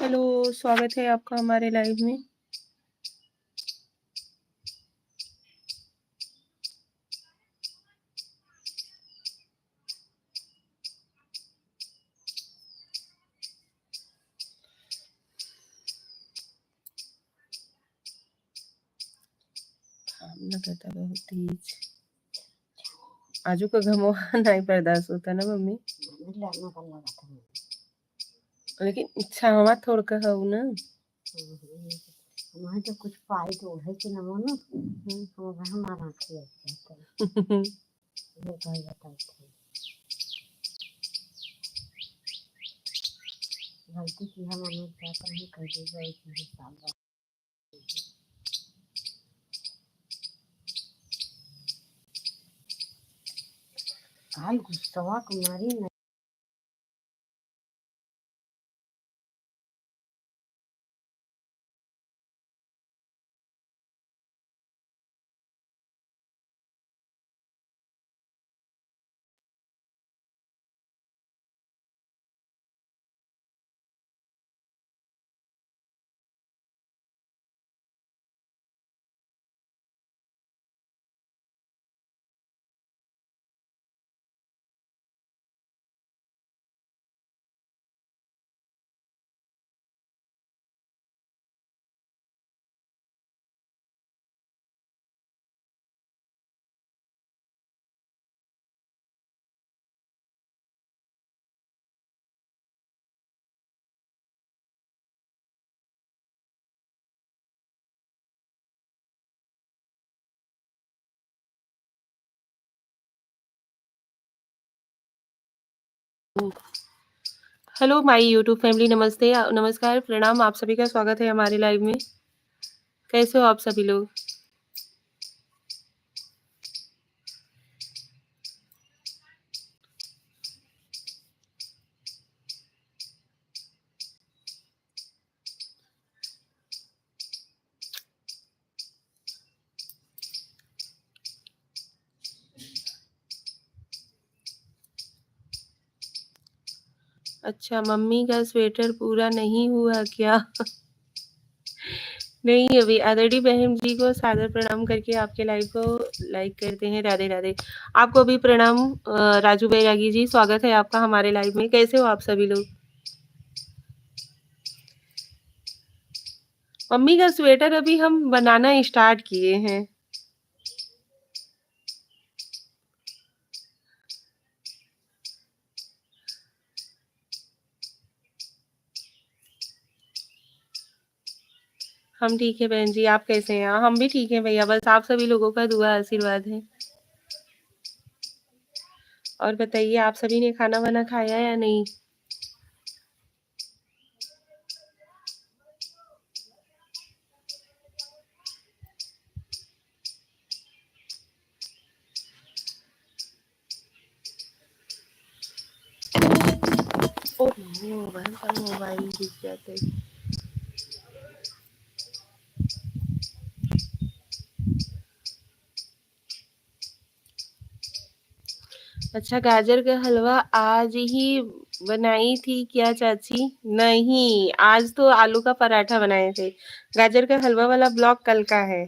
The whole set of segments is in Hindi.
हेलो, स्वागत है आपका हमारे लाइव में। ना कहता बहुत तेज आजू का घमो नहीं बर्दाश्त होता ना मम्मी, लेकिन छावा थोड़ का हऊ ना वहाँ तो कुछ पाई तो है कि ना वो ना हमारा गलती की हम अनुज जाकर ही कर देगा एक साल बाद हाल गुस्सा कुमारी न हेलो माय यूट्यूब फैमिली, नमस्ते, नमस्कार, प्रणाम। आप सभी का स्वागत है हमारे लाइव में। कैसे हो आप सभी लोग? अच्छा, मम्मी का स्वेटर पूरा नहीं हुआ क्या? नहीं, अभी आदरणीय बहन जी को सादर प्रणाम करके आपके लाइव को लाइक करते हैं। राधे राधे। आपको भी प्रणाम। राजू बैरागी जी, स्वागत है आपका हमारे लाइव में। कैसे हो आप सभी लोग? मम्मी का स्वेटर अभी हम बनाना स्टार्ट किए हैं। हम ठीक है बहन जी, आप कैसे हैं? हम भी ठीक हैं भैया, बस आप सभी लोगों का दुआ आशीर्वाद है। और बताइए, आप सभी ने खाना वाना खाया या नहीं? ओहो, भयंकर मोबाइल गिर जाते हैं। अच्छा, गाजर का हलवा आज ही बनाई थी क्या चाची? नहीं, आज तो आलू का पराठा बनाए थे। गाजर का हलवा वाला ब्लॉग कल का है।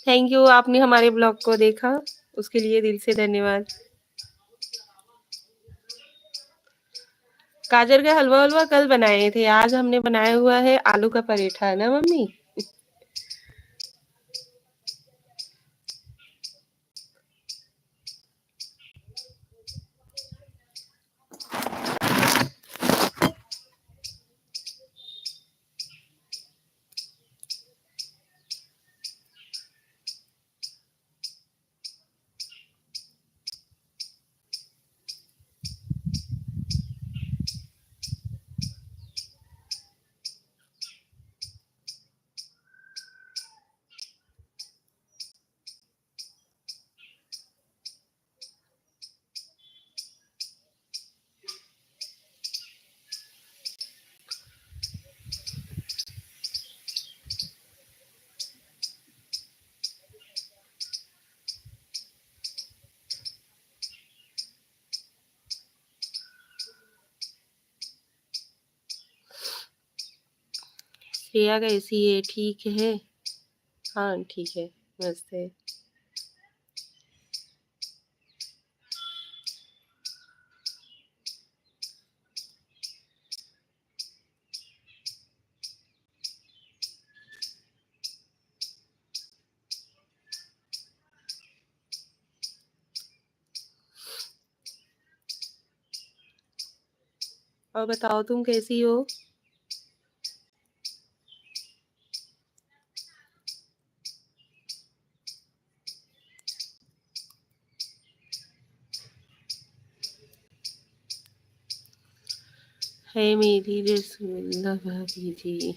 थैंक यू, आपने हमारे ब्लॉग को देखा, उसके लिए दिल से धन्यवाद। गाजर का हलवा वलवा कल बनाए थे, आज हमने बनाया हुआ है आलू का पराठा, ना मम्मी? श्रेया कैसी है? ठीक है? हाँ, ठीक है, मस्त है। और बताओ तुम कैसी हो? है मेरी रसगुल्ला भाभी जी।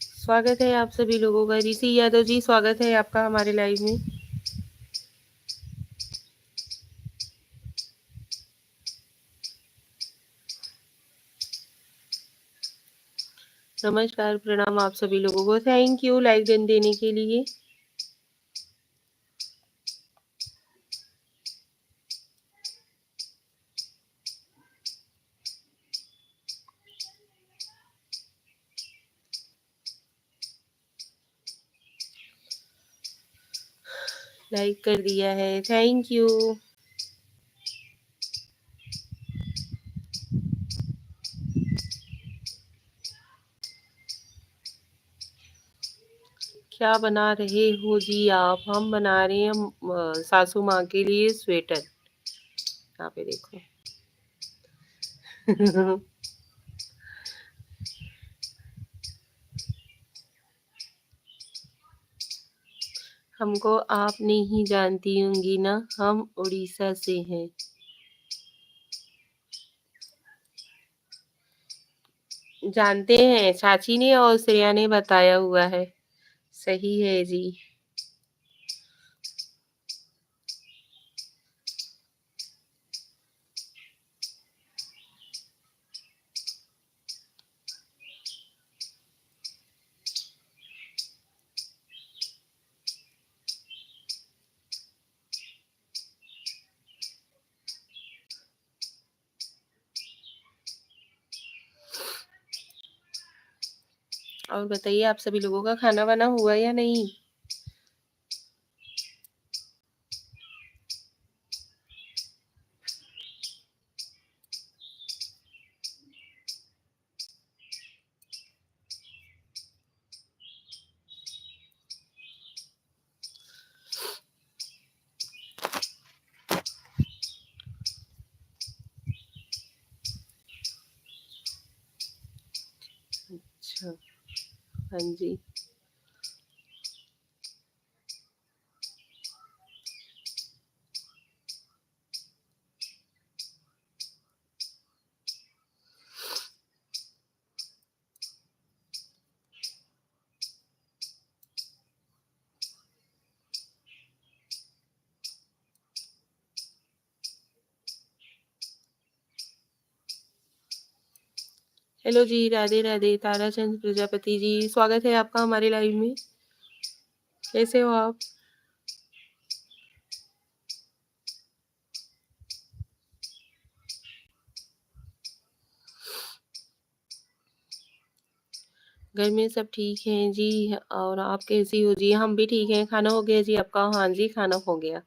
स्वागत है आप सभी लोगों का। ऋषि यादव जी, स्वागत है आपका हमारे लाइव में। नमस्कार, प्रणाम आप सभी लोगों को। थैंक यू लाइक देने के लिए। लाइक कर दिया है, थैंक यू। क्या बना रहे हो जी आप? हम बना रहे हैं सासू माँ के लिए स्वेटर। यहाँ पे देखो। हमको आप नहीं जानती होंगी ना, हम उड़ीसा से हैं। जानते हैं, चाची ने और श्रेया ने बताया हुआ है। सही है जी। और बताइए आप सभी लोगों का खाना वाना हुआ या नहीं? अच्छा, हाँ जी। हेलो जी, राधे राधे। ताराचंद प्रजापति जी, स्वागत है आपका हमारे लाइव में। कैसे हो आप? घर में सब ठीक हैं जी। और आप कैसी हो जी? हम भी ठीक हैं। खाना हो गया जी आपका? हाँ जी, खाना हो गया।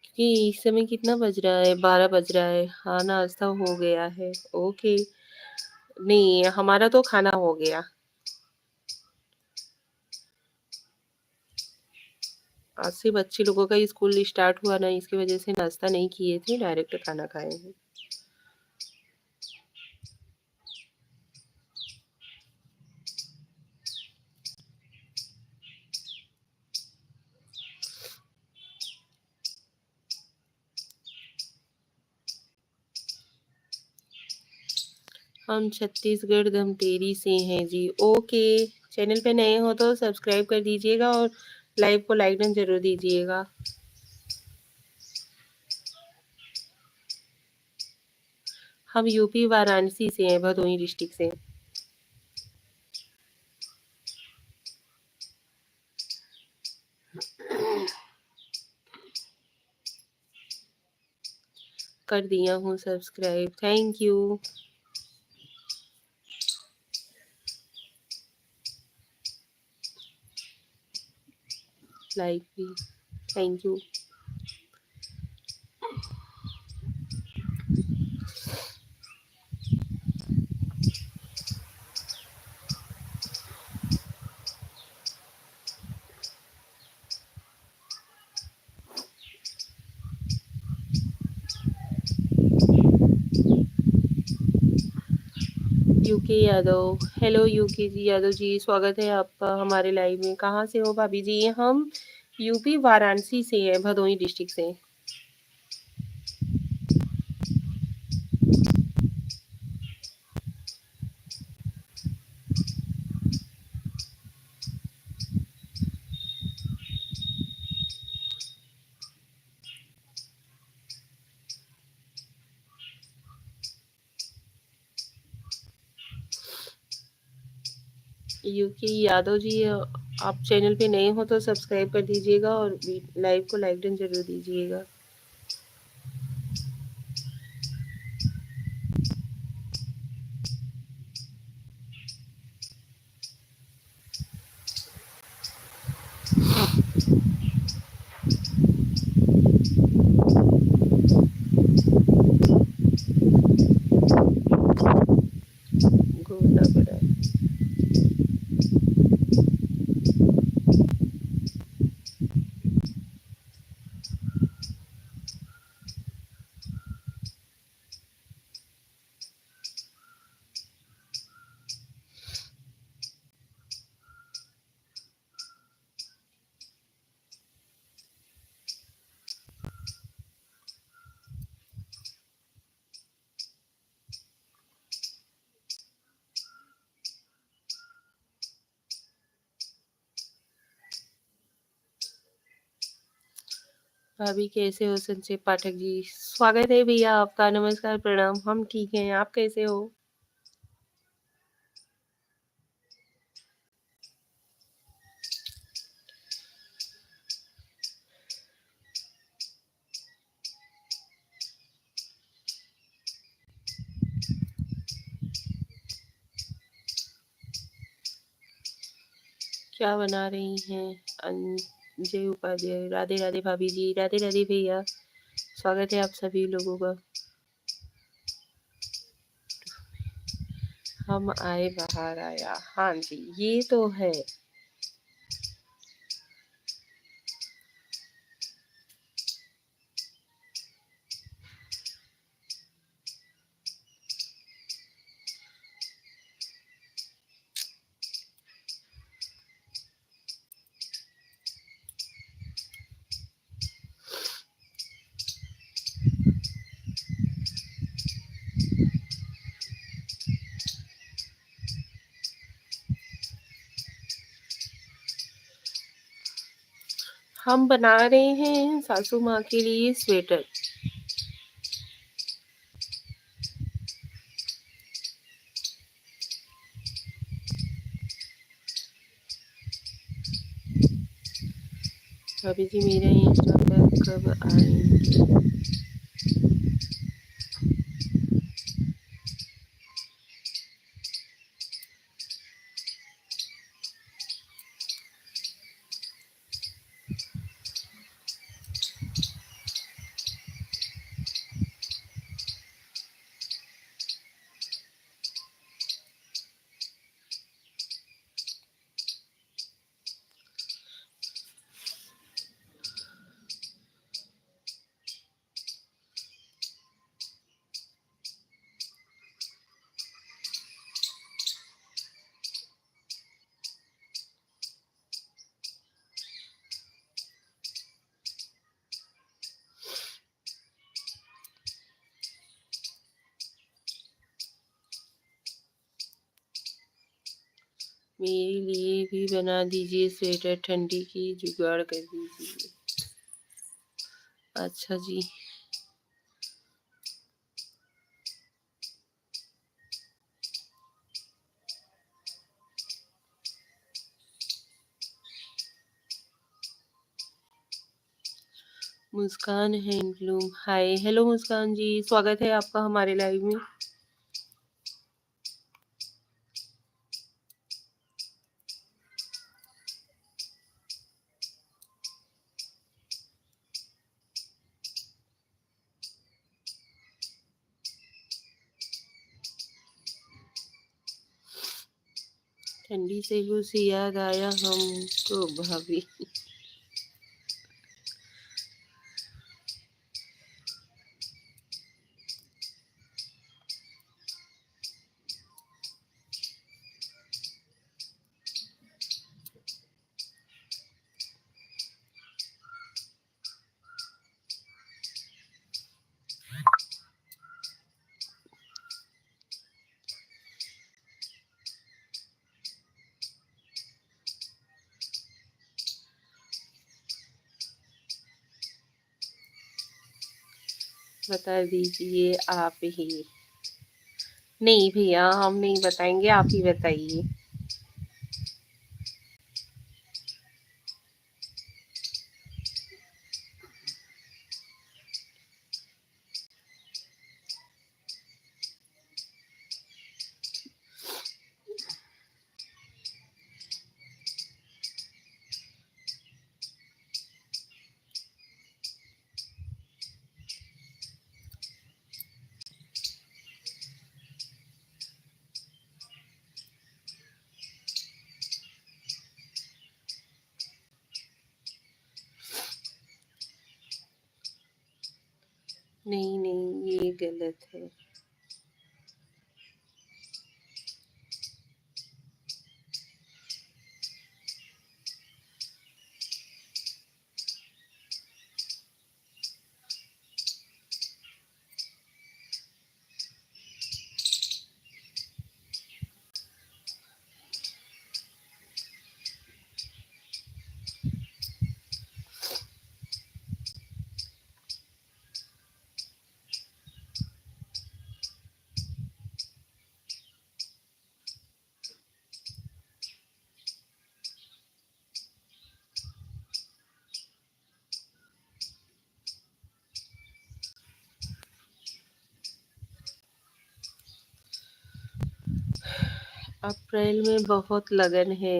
क्योंकि इस समय कितना बज रहा है? 12 बज रहा है। हाँ, नाश्ता हो गया है। ओके। नहीं, हमारा तो खाना हो गया। आज से बच्चे लोगों का स्कूल स्टार्ट हुआ ना, इसकी वजह से नाश्ता नहीं किए थे, डायरेक्ट खाना खाए हैं। हम छत्तीसगढ़ धमतेरी से हैं जी। ओके। चैनल पे नए हो तो सब्सक्राइब कर दीजिएगा और लाइव को लाइक डन जरूर दीजिएगा। हम यूपी वाराणसी से हैं, भदोही डिस्ट्रिक्ट से। कर दिया हूँ सब्सक्राइब, थैंक यू। लाइक भी। Thank you. UK Yadav, hello UK ji Yadav ji, स्वागत है आपका हमारे लाइव में। कहाँ से हो भाभी जी? हम यूपी वाराणसी से हैं, भदोही डिस्ट्रिक्ट से। यूके यादव जी, आप चैनल पे नए हो तो सब्सक्राइब कर दीजिएगा और लाइव को लाइक डन जरूर दीजिएगा। घूमना पड़ा। भाभी कैसे हो? संजय पाठक जी, स्वागत है भैया आपका। नमस्कार, प्रणाम। हम ठीक हैं, आप कैसे हो? क्या बना रही हैं? अंजय उपाध्याय, राधे राधे भाभी जी, राधे राधे भैया, स्वागत है आप सभी लोगों का। हम आए बाहर आया, हाँ जी, ये तो है। हम बना रहे हैं सासू माँ के लिए स्वेटर। भाभी जी मेरा इंस्टा पर कब आएंगे? मेरे लिए भी बना दीजिए स्वेटर, ठंडी की जुगाड़ कर दीजिए। अच्छा जी। मुस्कान हैंडलूम, हाय, हेलो मुस्कान जी, स्वागत है आपका हमारे लाइव में। ठंडी से कुछ याद आया हमको भाभी। बता दीजिए आप ही। नहीं भैया, हम नहीं बताएंगे, आप ही बताइए। नहीं नहीं, ये गलत है। अप्रैल में बहुत लगन है।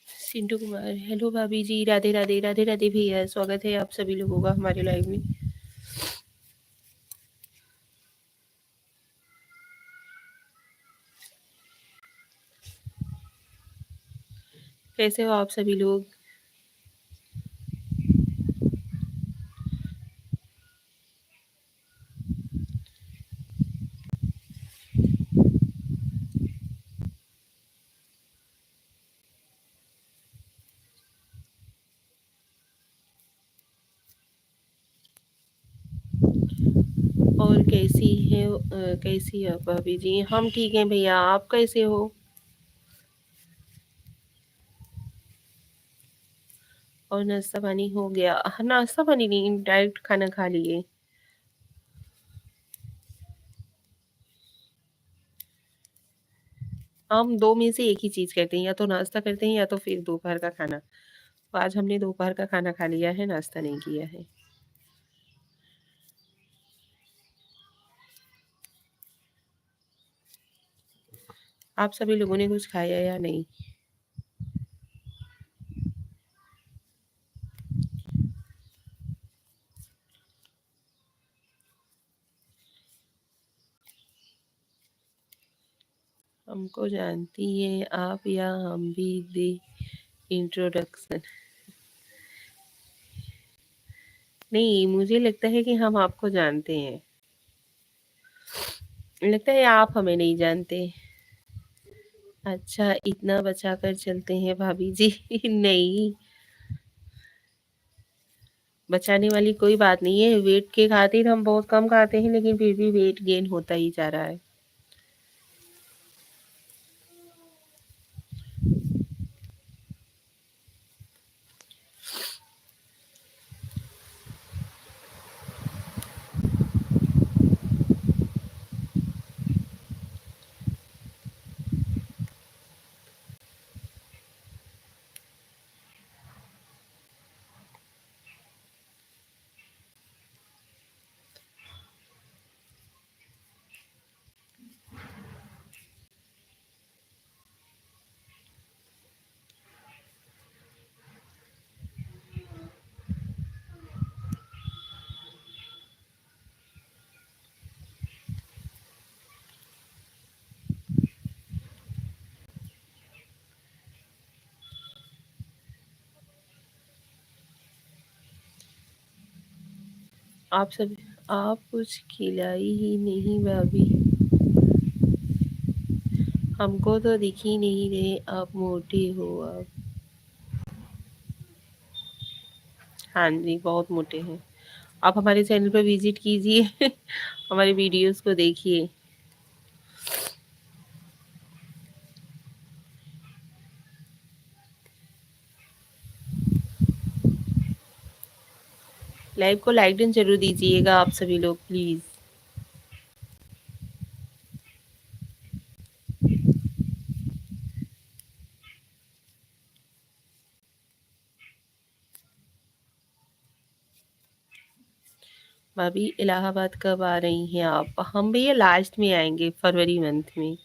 सिंटू कुमार, हेलो भाभी जी, राधे राधे। राधे राधे भैया, स्वागत है आप सभी लोगों का हमारे लाइव में। कैसे हो आप सभी लोग? और कैसी है भाभी जी? हम ठीक हैं भैया, आप कैसे हो? और नाश्ता पानी हो गया? नाश्ता पानी नहीं, डायरेक्ट खाना खा लिए। हम दो में से एक ही चीज करते हैं, या तो नाश्ता करते हैं या तो फिर दोपहर का खाना। तो आज हमने दोपहर का खाना खा लिया है, नाश्ता नहीं किया है। आप सभी लोगों ने कुछ खाया या नहीं? हमको जानती हैं आप या हम भी दे इंट्रोडक्शन? नहीं, मुझे लगता है कि हम आपको जानते हैं। लगता है आप हमें नहीं जानते। अच्छा, इतना बचा कर चलते हैं भाभी जी। नहीं, बचाने वाली कोई बात नहीं है। वेट के खातिर हम बहुत कम खाते हैं, लेकिन फिर भी वेट गेन होता ही जा रहा है। आप कुछ खिलाई ही नहीं भाभी, हमको तो दिख ही नहीं रहे आप मोटे हो आप। हाँ जी, बहुत मोटे हैं। आप हमारे चैनल पर विजिट कीजिए हमारे वीडियोस को देखिए। लाइव को लाइक डन जरूर दीजिएगा आप सभी लोग प्लीज। भाभी इलाहाबाद कब आ रही हैं आप? हम भैया लास्ट में आएंगे, फरवरी मंथ में।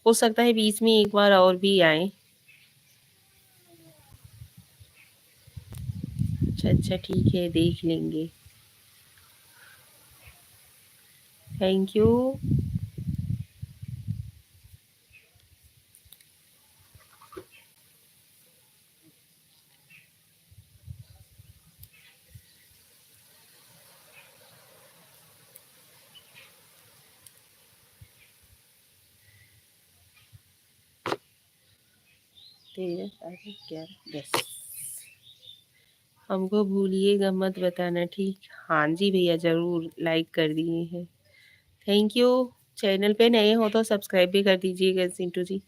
हो सकता है बीच में एक बार और भी आए। अच्छा ठीक है, देख लेंगे। Thank you. तेरह तारीख क्या? यस। हमको भूलिएगा मत बताना, ठीक? हाँ जी भैया, जरूर लाइक कर दिए हैं। Thank you. चैनल पे नए हो तो सब्सक्राइब भी कर दीजिएगा सिंटू जी।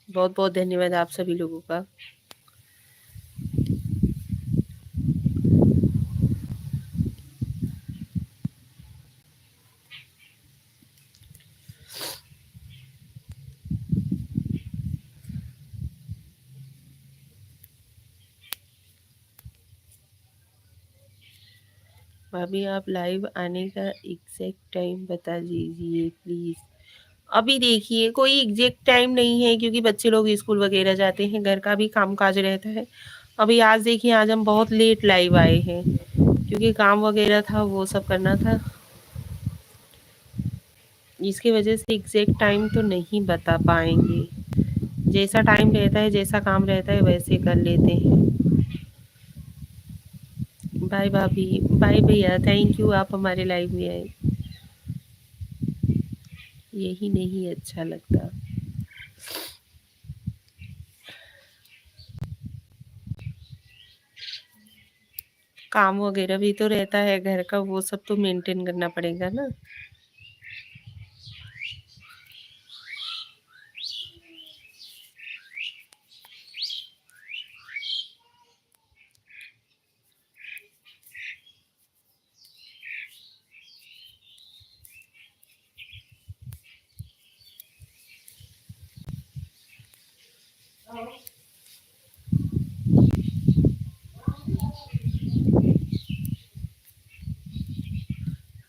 बहुत बहुत धन्यवाद आप सभी लोगों का। भाभी आप लाइव आने का एग्जैक्ट टाइम बता दीजिए प्लीज। अभी देखिए कोई एग्जैक्ट टाइम नहीं है, क्योंकि बच्चे लोग स्कूल वगैरह जाते हैं, घर का भी काम काज रहता है। अभी आज देखिए, आज हम बहुत लेट लाइव आए हैं, क्योंकि काम वगैरह था, वो सब करना था। इसकी वजह से एग्जैक्ट टाइम तो नहीं बता पाएंगे। जैसा टाइम रहता है, जैसा काम रहता है, वैसे कर लेते हैं। बाय भाभी, बाय भैया, थैंक यू आप हमारे लाइव में आए। यही नहीं अच्छा लगता। काम वगैरह भी तो रहता है घर का, वो सब तो मेंटेन करना पड़ेगा ना।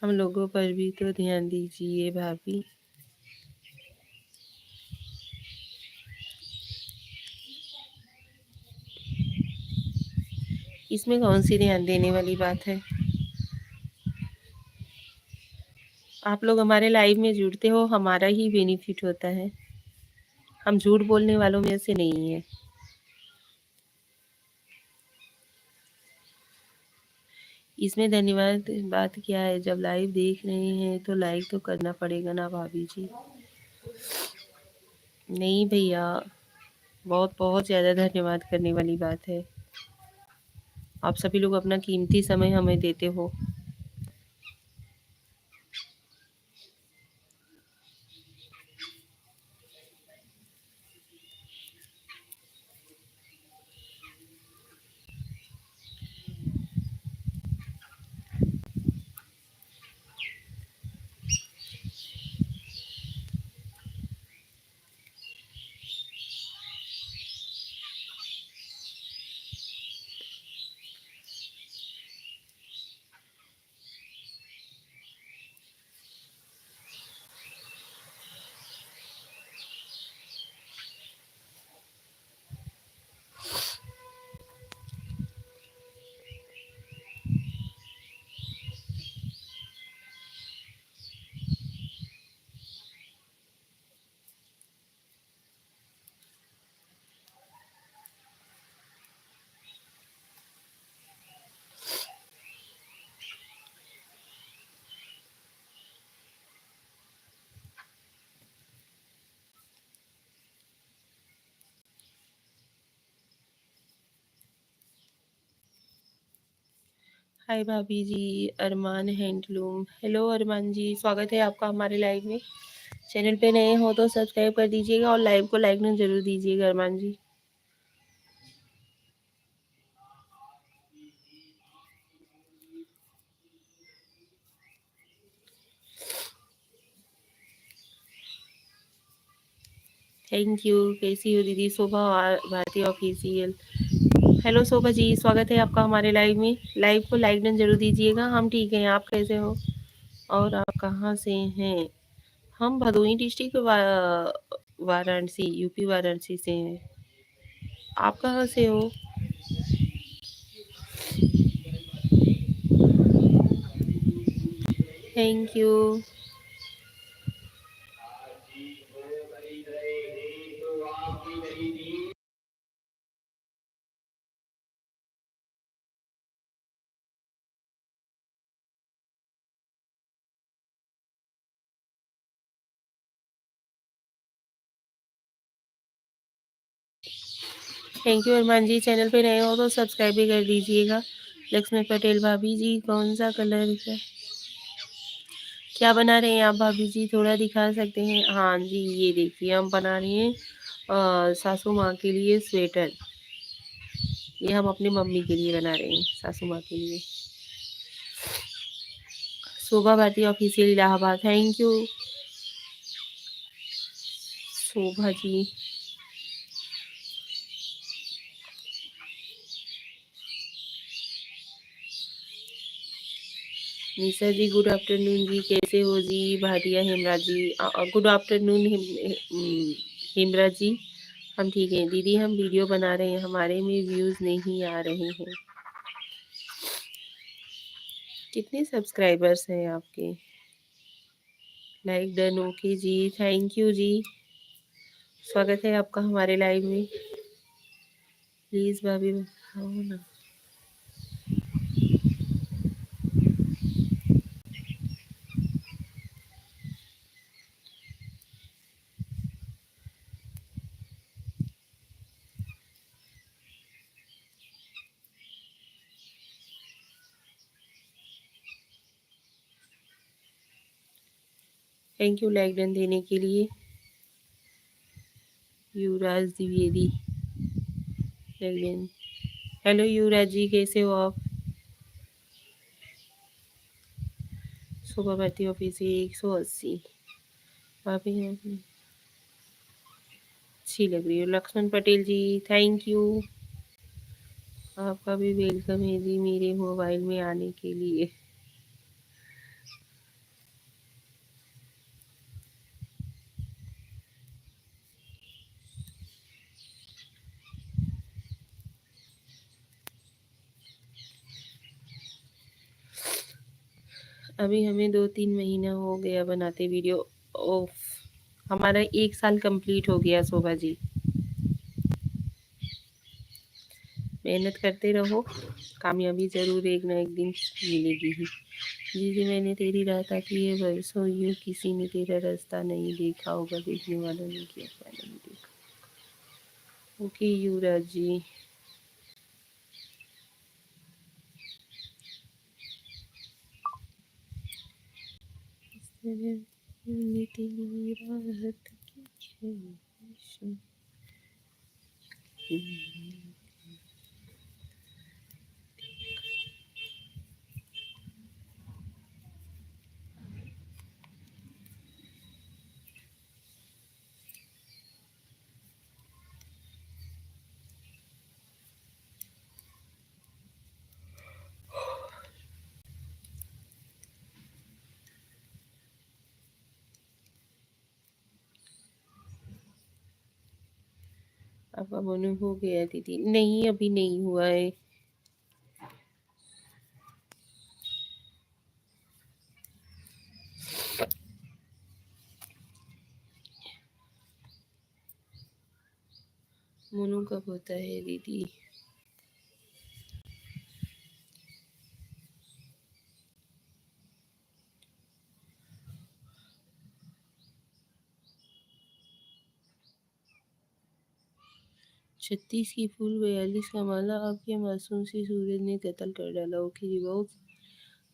हम लोगों पर भी तो ध्यान दीजिए भाभी। इसमें कौन सी ध्यान देने वाली बात है? आप लोग हमारे लाइव में जुड़ते हो, हमारा ही बेनिफिट होता है। हम झूठ बोलने वालों में से नहीं है। इसमें धन्यवाद बात क्या है? जब लाइव देख रहे हैं तो लाइक तो करना पड़ेगा ना भाभी जी। नहीं भैया, बहुत बहुत ज़्यादा धन्यवाद करने वाली बात है। आप सभी लोग अपना कीमती समय हमें देते हो। हाय भाभी जी, अरमान हैंडलूम। हेलो अरमान जी, स्वागत है आपका हमारे लाइव में। चैनल पे नए हो तो सब्सक्राइब कर दीजिएगा और लाइव को लाइक जरूर दीजिएगा अरमान जी। Thank you. कैसी हो दीदी? शोभा भारती ऑफिशियल। हेलो शोभा जी, स्वागत है आपका हमारे लाइव में। लाइव को लाइक जरूर दीजिएगा। हम ठीक हैं, आप कैसे हो और आप कहाँ से हैं? हम भदोही डिस्ट्रिक्ट वाराणसी, यूपी वाराणसी से हैं। आप कहाँ से हो? Thank you. Thank you Armaan ji. Channel पे नए हो तो सब्सक्राइब भी कर दीजिएगा। लक्ष्मी पटेल भाभी जी, कौन सा कलर है? क्या बना रहे हैं आप भाभी जी? थोड़ा दिखा सकते हैं? हाँ जी, ये देखिए हम बना रहे हैं सासू माँ के लिए स्वेटर। ये हम अपनी मम्मी के लिए बना रहे हैं, सासू माँ के लिए। Shobha Bharti official Allahabad. Thank you Shobha ji. Nisha ji good afternoon ji, कैसे हो जी? Bhatia Hemraj ji good afternoon Hemraj ji. हम ठीक हैं दीदी, हम वीडियो बना रहे हैं, हमारे में व्यूज़ नहीं आ रहे हैं। कितने सब्सक्राइबर्स हैं आपके? लाइक डन, ओके जी, थैंक यू जी। स्वागत है आपका हमारे लाइव में। प्लीज़ भाभी बताओ ना। थैंक यू लाइक डन देने के लिए। युवराज द्विवेदी लाइक डन। हेलो युवराज जी, कैसे हो आप? सुबह भर्ती ऑफिस 180। भाभी अच्छी लग रही हो। लक्ष्मण पटेल जी, थैंक यू। आपका भी वेलकम है जी मेरे मोबाइल में आने के लिए। अभी हमें 2-3 महीना हो गया बनाते वीडियो। ओफ, हमारा 1 साल कंप्लीट हो गया शोभा जी। मेहनत करते रहो, कामयाबी ज़रूर एक ना एक दिन मिलेगी ही। जी जी, मैंने तेरी राह ताकी है बरसों यूँ, किसी ने तेरा रास्ता नहीं देखा होगा, देखने वालों ने किया क्या नहीं देखा। ओके युवराज जी। मैंने तेरी राह ताकी है। आपका मनु हो गया दीदी? नहीं, अभी नहीं हुआ है। मोनू कब होता है दीदी? 36 की फूल 42 का माला, आपके मासूम सी सूरज ने कत्ल कर डाला। ओके जी बॉस।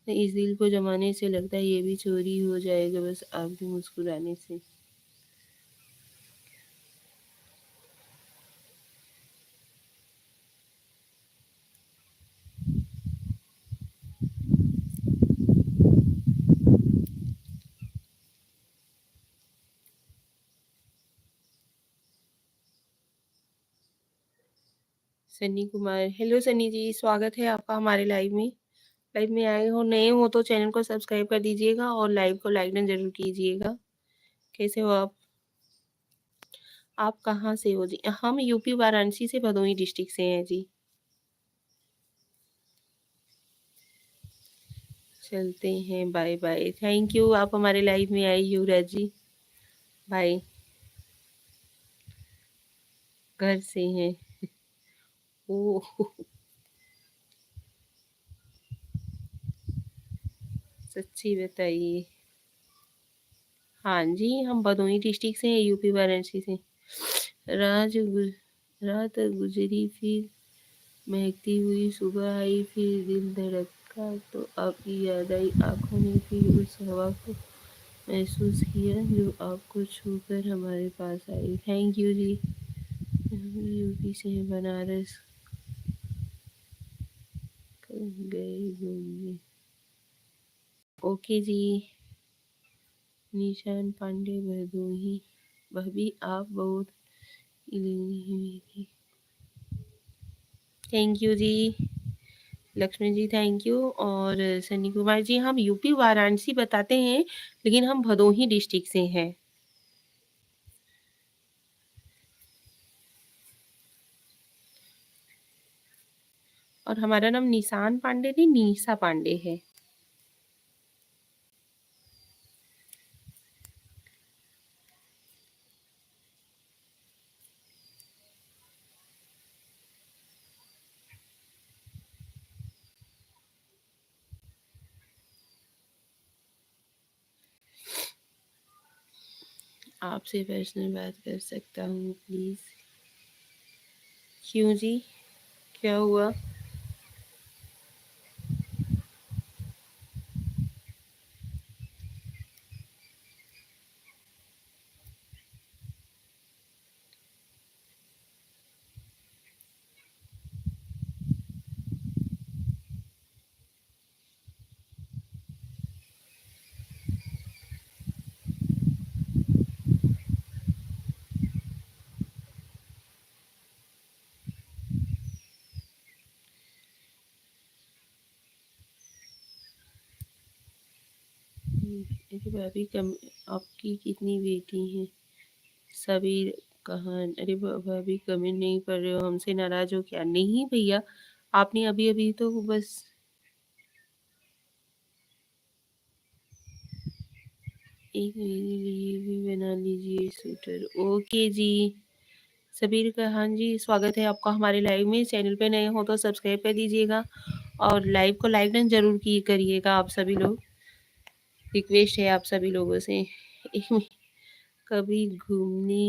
इस दिल को जमाने से लगता है ये भी चोरी हो जाएगा बस आपके मुस्कुराने से। सन्नी कुमार, हेलो सन्नी जी, स्वागत है आपका हमारे लाइव में। लाइव में आए हो, नए हो तो चैनल को सब्सक्राइब कर दीजिएगा और लाइव को लाइक डन जरूर कीजिएगा। कैसे हो आप? आप कहाँ से हो जी? हम यूपी वाराणसी से, भदोही डिस्ट्रिक्ट से हैं जी। चलते हैं, बाय बाय। थैंक यू, आप हमारे लाइव में आए युवराज जी। बाय। घर से हैं। ओह, सच्ची बताइए। हाँ जी, हम भदोही डिस्ट्रिक्ट से हैं, यूपी वाराणसी से। रात गुजरी फिर महकती हुई सुबह आई, फिर दिल धड़का तो आपकी याद आई, आंखों ने फिर उस हवा को महसूस किया जो आपको छूकर हमारे पास आई। थैंक यू जी। यूपी से बनारस गए घूमने। ओके जी। निशान पांडे भदोही। भाभी आप बहुत इलमी थी। थैंक यू जी। Lakshmi ji thank you. और सन्नी कुमार जी, हम यूपी वाराणसी बताते हैं लेकिन हम भदोही डिस्ट्रिक्ट से हैं। और हमारा नाम निशान पांडे नहीं, निशा पांडे है। आपसे पर्सनल बात कर सकता हूँ प्लीज? क्यों जी, क्या हुआ? अरे भाभी कम, आपकी कितनी बेटी हैं? सभी कहाँ? अरे भाभी कमेंट नहीं पढ़ रहे हो, हमसे नाराज हो क्या? नहीं भैया, आपने अभी अभी तो बस एक मेरे लिए भी बना लीजिए स्वेटर। ओके जी। सबीर का, हाँ जी, स्वागत है आपका हमारे लाइव में। चैनल पे नए हो तो सब्सक्राइब कर दीजिएगा और लाइव को लाइक डन जरूर की करिएगा आप सभी लोग। रिक्वेस्ट है आप सभी लोगों से। कभी घूमने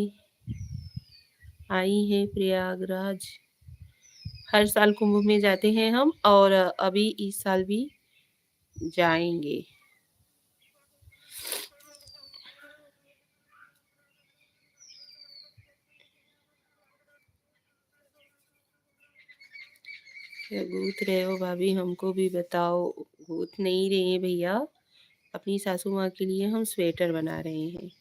आई हैं प्रयागराज? हर साल कुंभ में जाते हैं हम, और अभी इस साल भी जाएंगे। क्या गूंथ रहे हो भाभी? हमको भी बताओ। गूंथ नहीं रहे हैं भैया, अपनी सासू माँ के लिए हम स्वेटर बना रहे हैं।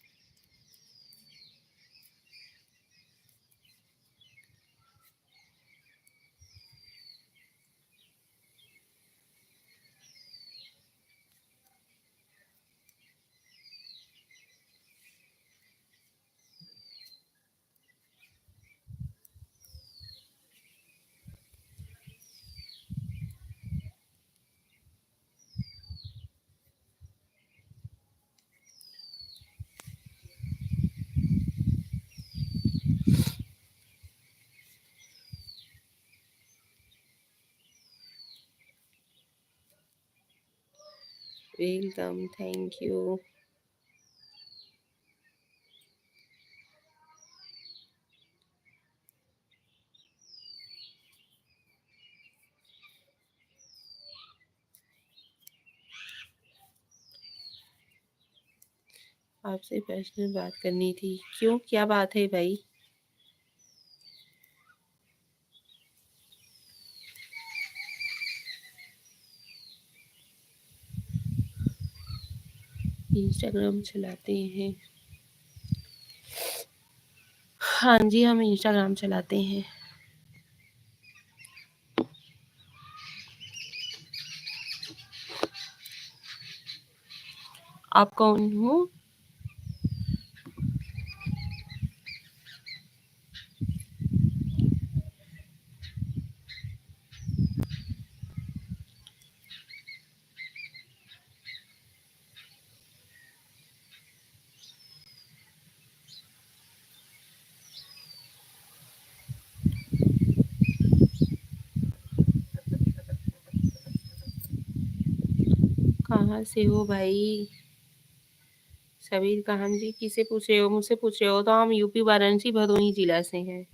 Welcome, thank you. आपसे पर्सनल बात करनी थी। क्यों, क्या बात है भाई? इंस्टाग्राम चलाते हैं? हाँ जी, हम इंस्टाग्राम चलाते हैं। आप कौन हो? कहाँ से हो भाई? सबीर खान जी, किसे पूछ रहे हो? मुझसे पूछ रहे हो तो हम यूपी वाराणसी भदोही जिला से हैं।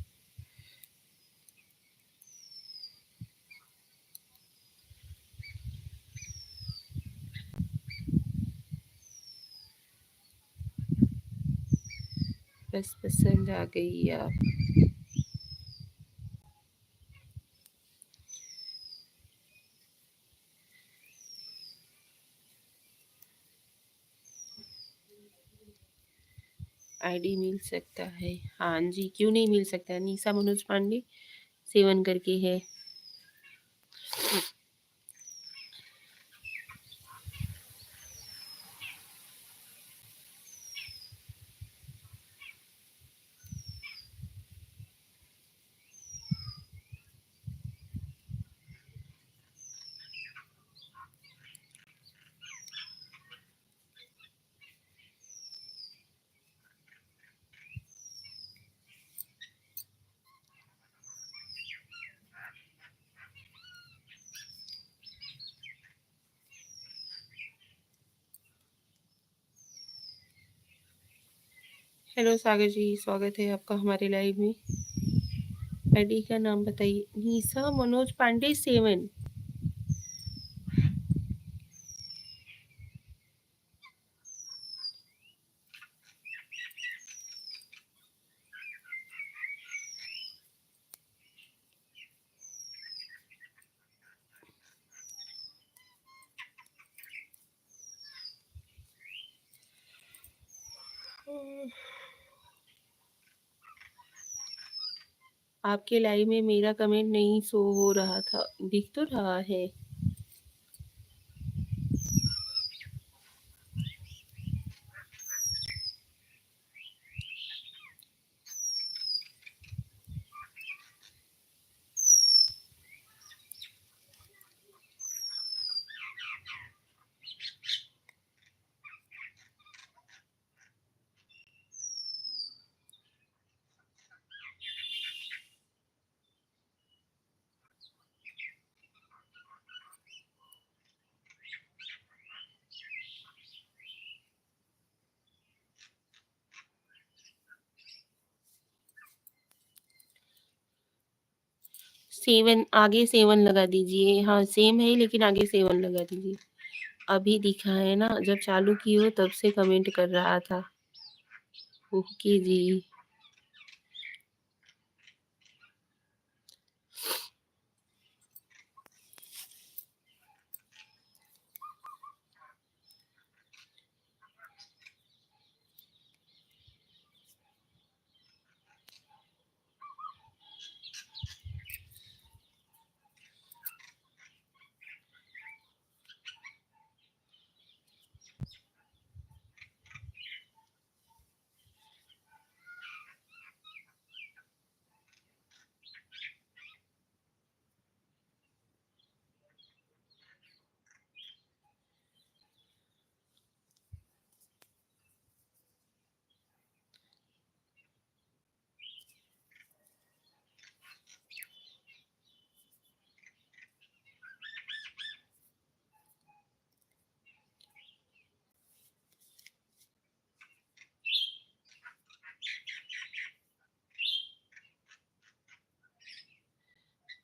बस पसंद आ गई आप। आईडी मिल सकता है? हाँ जी, क्यों नहीं मिल सकता? निशा मनोज पांडे 7 करके है। हेलो सागर जी, स्वागत है आपका हमारे लाइव में। आईडी का नाम बताइए। निशा मनोज पांडे 7। आपके लाइव में मेरा कमेंट नहीं शो हो रहा था, दिख तो रहा है। सेवन, आगे 7 लगा दीजिए। हाँ, सेम है लेकिन आगे 7 लगा दीजिए। अभी दिखा है ना, जब चालू की हो तब से कमेंट कर रहा था। ओके जी।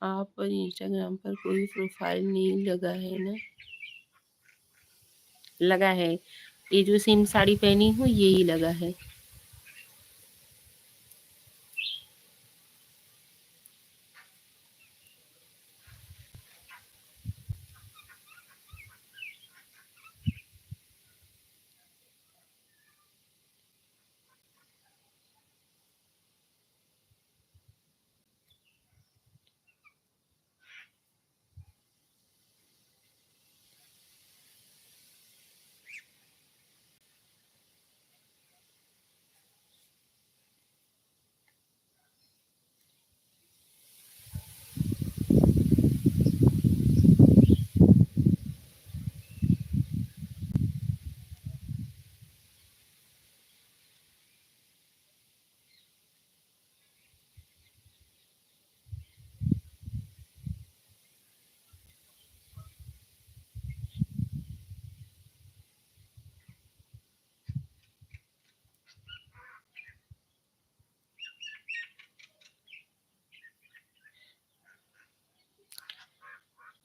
आप पर इंस्टाग्राम पर कोई प्रोफाइल नहीं लगा है ना? लगा है। ये जो सेम साड़ी पहनी हूँ यही लगा है।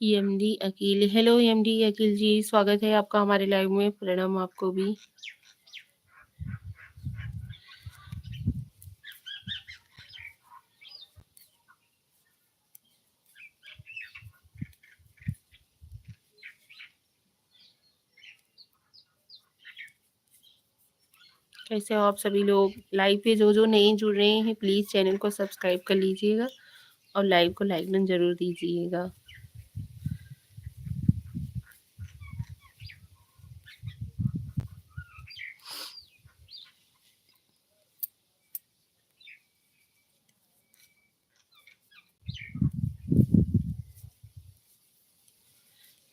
MD Akeel, hello MD Akeel ji, स्वागत है आपका हमारे लाइव में। प्रणाम आपको भी। कैसे हो आप सभी लोग? लाइव पे जो नए जुड़ रहे हैं प्लीज़ चैनल को सब्सक्राइब कर लीजिएगा और लाइव को लाइक डन ज़रूर दीजिएगा।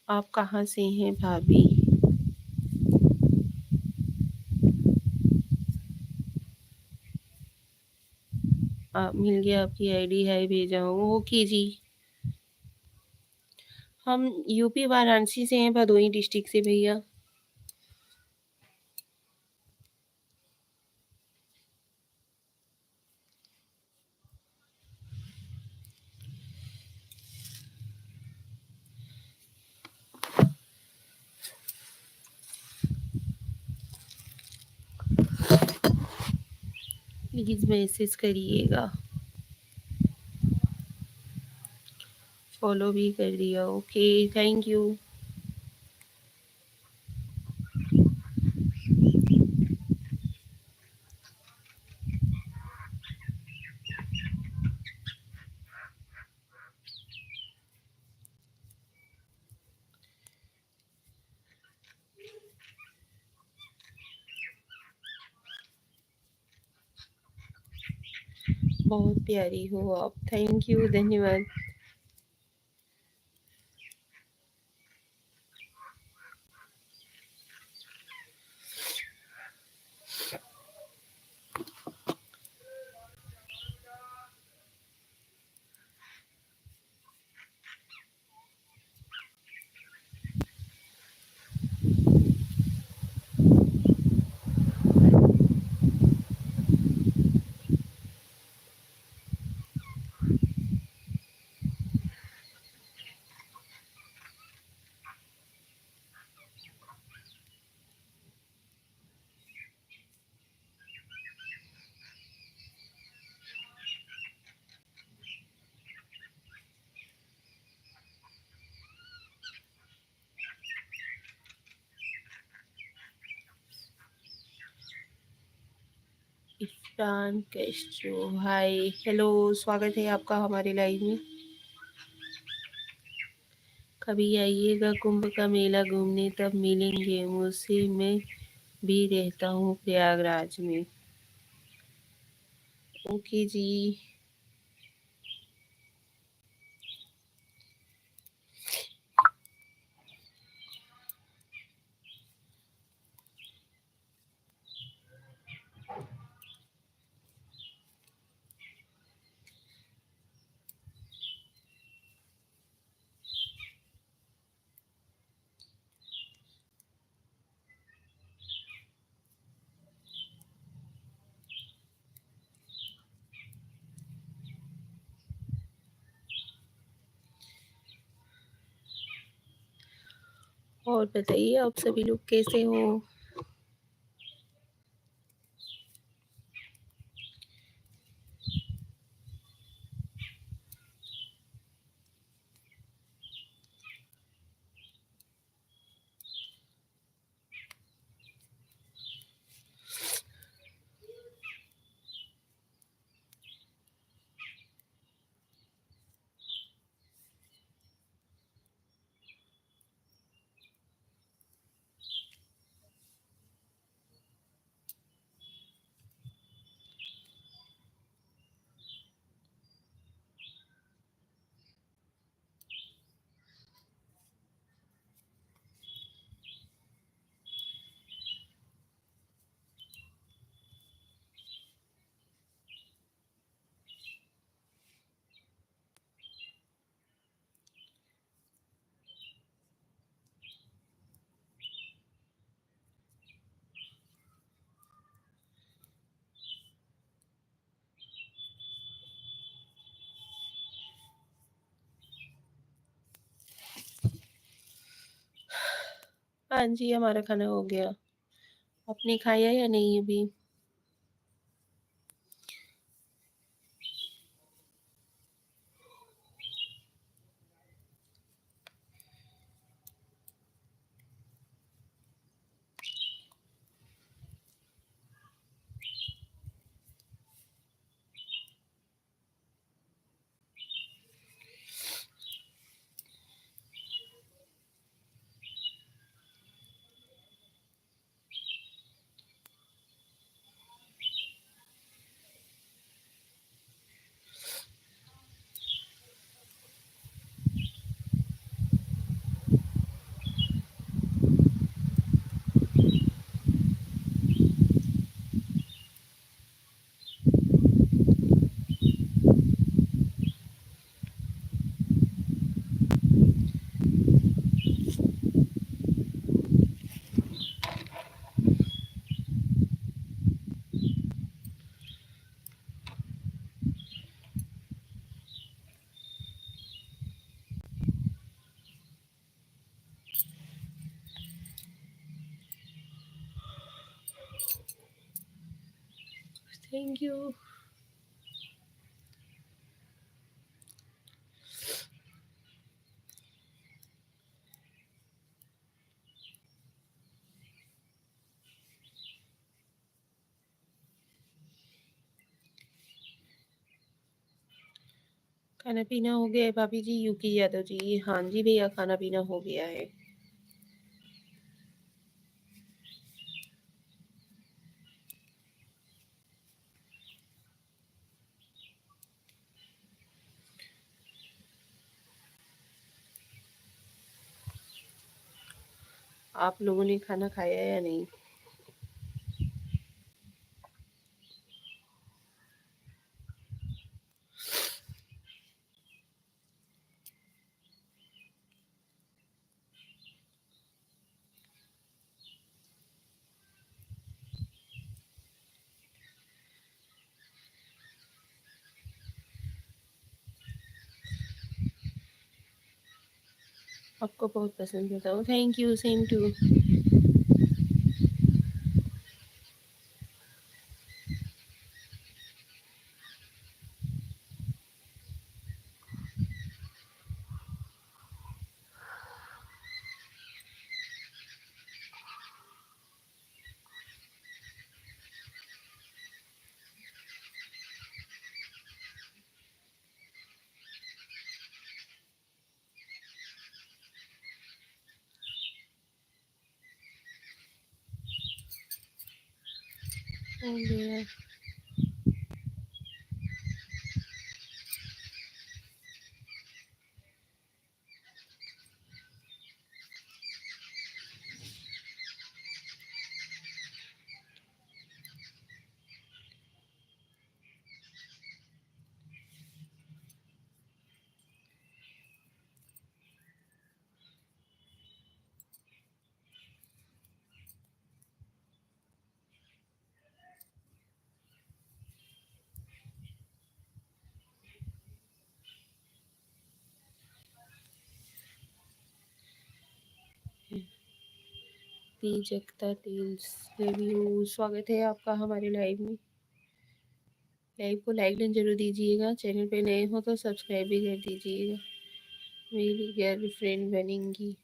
आप कहाँ से हैं भाभी? मिल गया आपकी आईडी, है भेजा हूँ। ओके जी। हम यूपी वाराणसी से हैं, भदोही डिस्ट्रिक्ट से भैया। प्लीज़ मैसेज करिएगा। फॉलो भी कर दिया। Okay, thank you. बहुत प्यारी हो आप, थैंक यू, धन्यवाद। इरफान कैस्ट्रो, हाय, हेलो, स्वागत है आपका हमारे लाइव में। कभी आइएगा कुंभ का मेला घूमने, तब मिलेंगे मुझसे। मैं भी रहता हूँ प्रयागराज में। ओके जी। और बताइए आप सभी लोग कैसे हो? हाँ जी, हमारा खाना हो गया। आपने खाया या नहीं अभी? Thank you. खाना पीना हो गया है भाभी जी? यूकी यादव जी, हाँ जी भैया, खाना पीना हो गया है। आप लोगों ने खाना खाया या नहीं? आपको बहुत पसंद बताओ। Thank you, same too. हो गया। पी जगता टेल्स रिव्यू, स्वागत है आपका हमारे लाइव में। लाइव को लाइक एंड जरूर दीजिएगा, चैनल पे नए हो तो सब्सक्राइब भी कर दीजिएगा। मेरी गर्लफ्रेंड बनेंगी।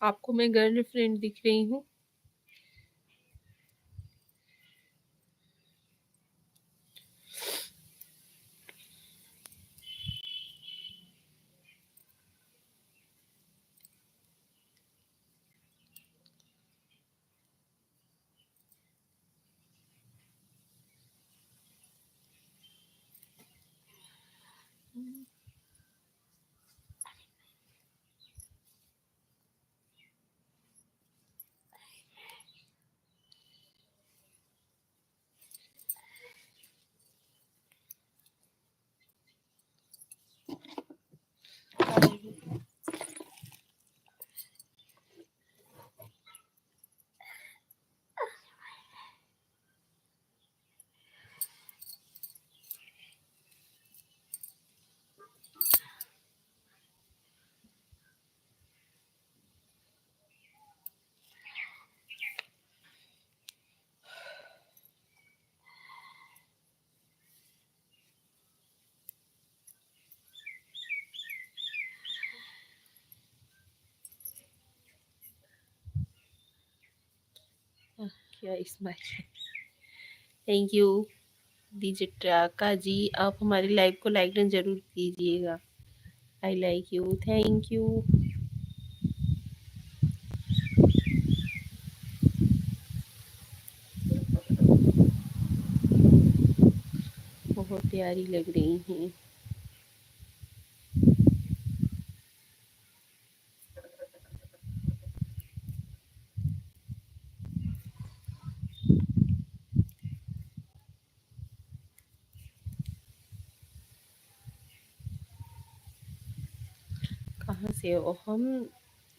आपको मैं गर्लफ्रेंड दिख रही हूँ? क्या स्माइल। थैंक यू डीजे ट्राका जी, आप हमारी लाइव को लाइक डन जरूर कीजिएगा। I like you, thank you. बहुत प्यारी लग रही हैं। कहाँ से हो? हम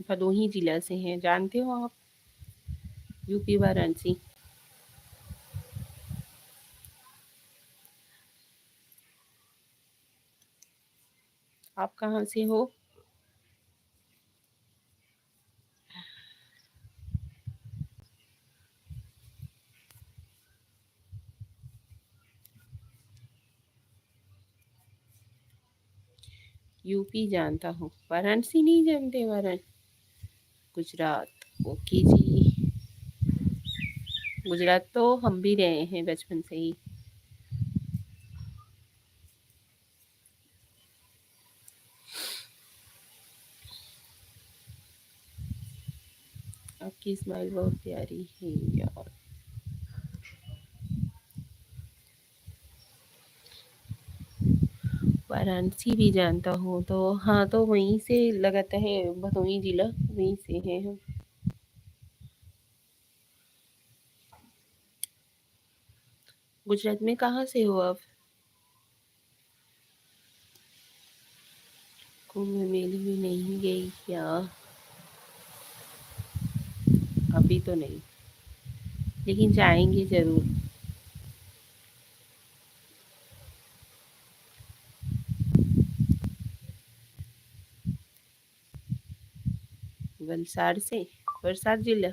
भदोही जिला से हैं, जानते हो आप? यूपी वाराणसी। आप कहाँ से हो? यूपी जानता हूँ, वाराणसी नहीं जानते? वाराणसी गुजरात, ओके जी। गुजरात तो हम भी रहे हैं बचपन से ही। आपकी स्माइल बहुत प्यारी है यार। वाराणसी भी जानता हूँ, तो हाँ, तो वहीं से लगाता है, भदोही जिला वहीं से हैं हम। गुजरात में कहाँ से हो आप? कुंभ मेले में नहीं गई क्या? अभी तो नहीं, लेकिन जाएंगे जरूर। वलसाड़ से? वलसाड़ जिला।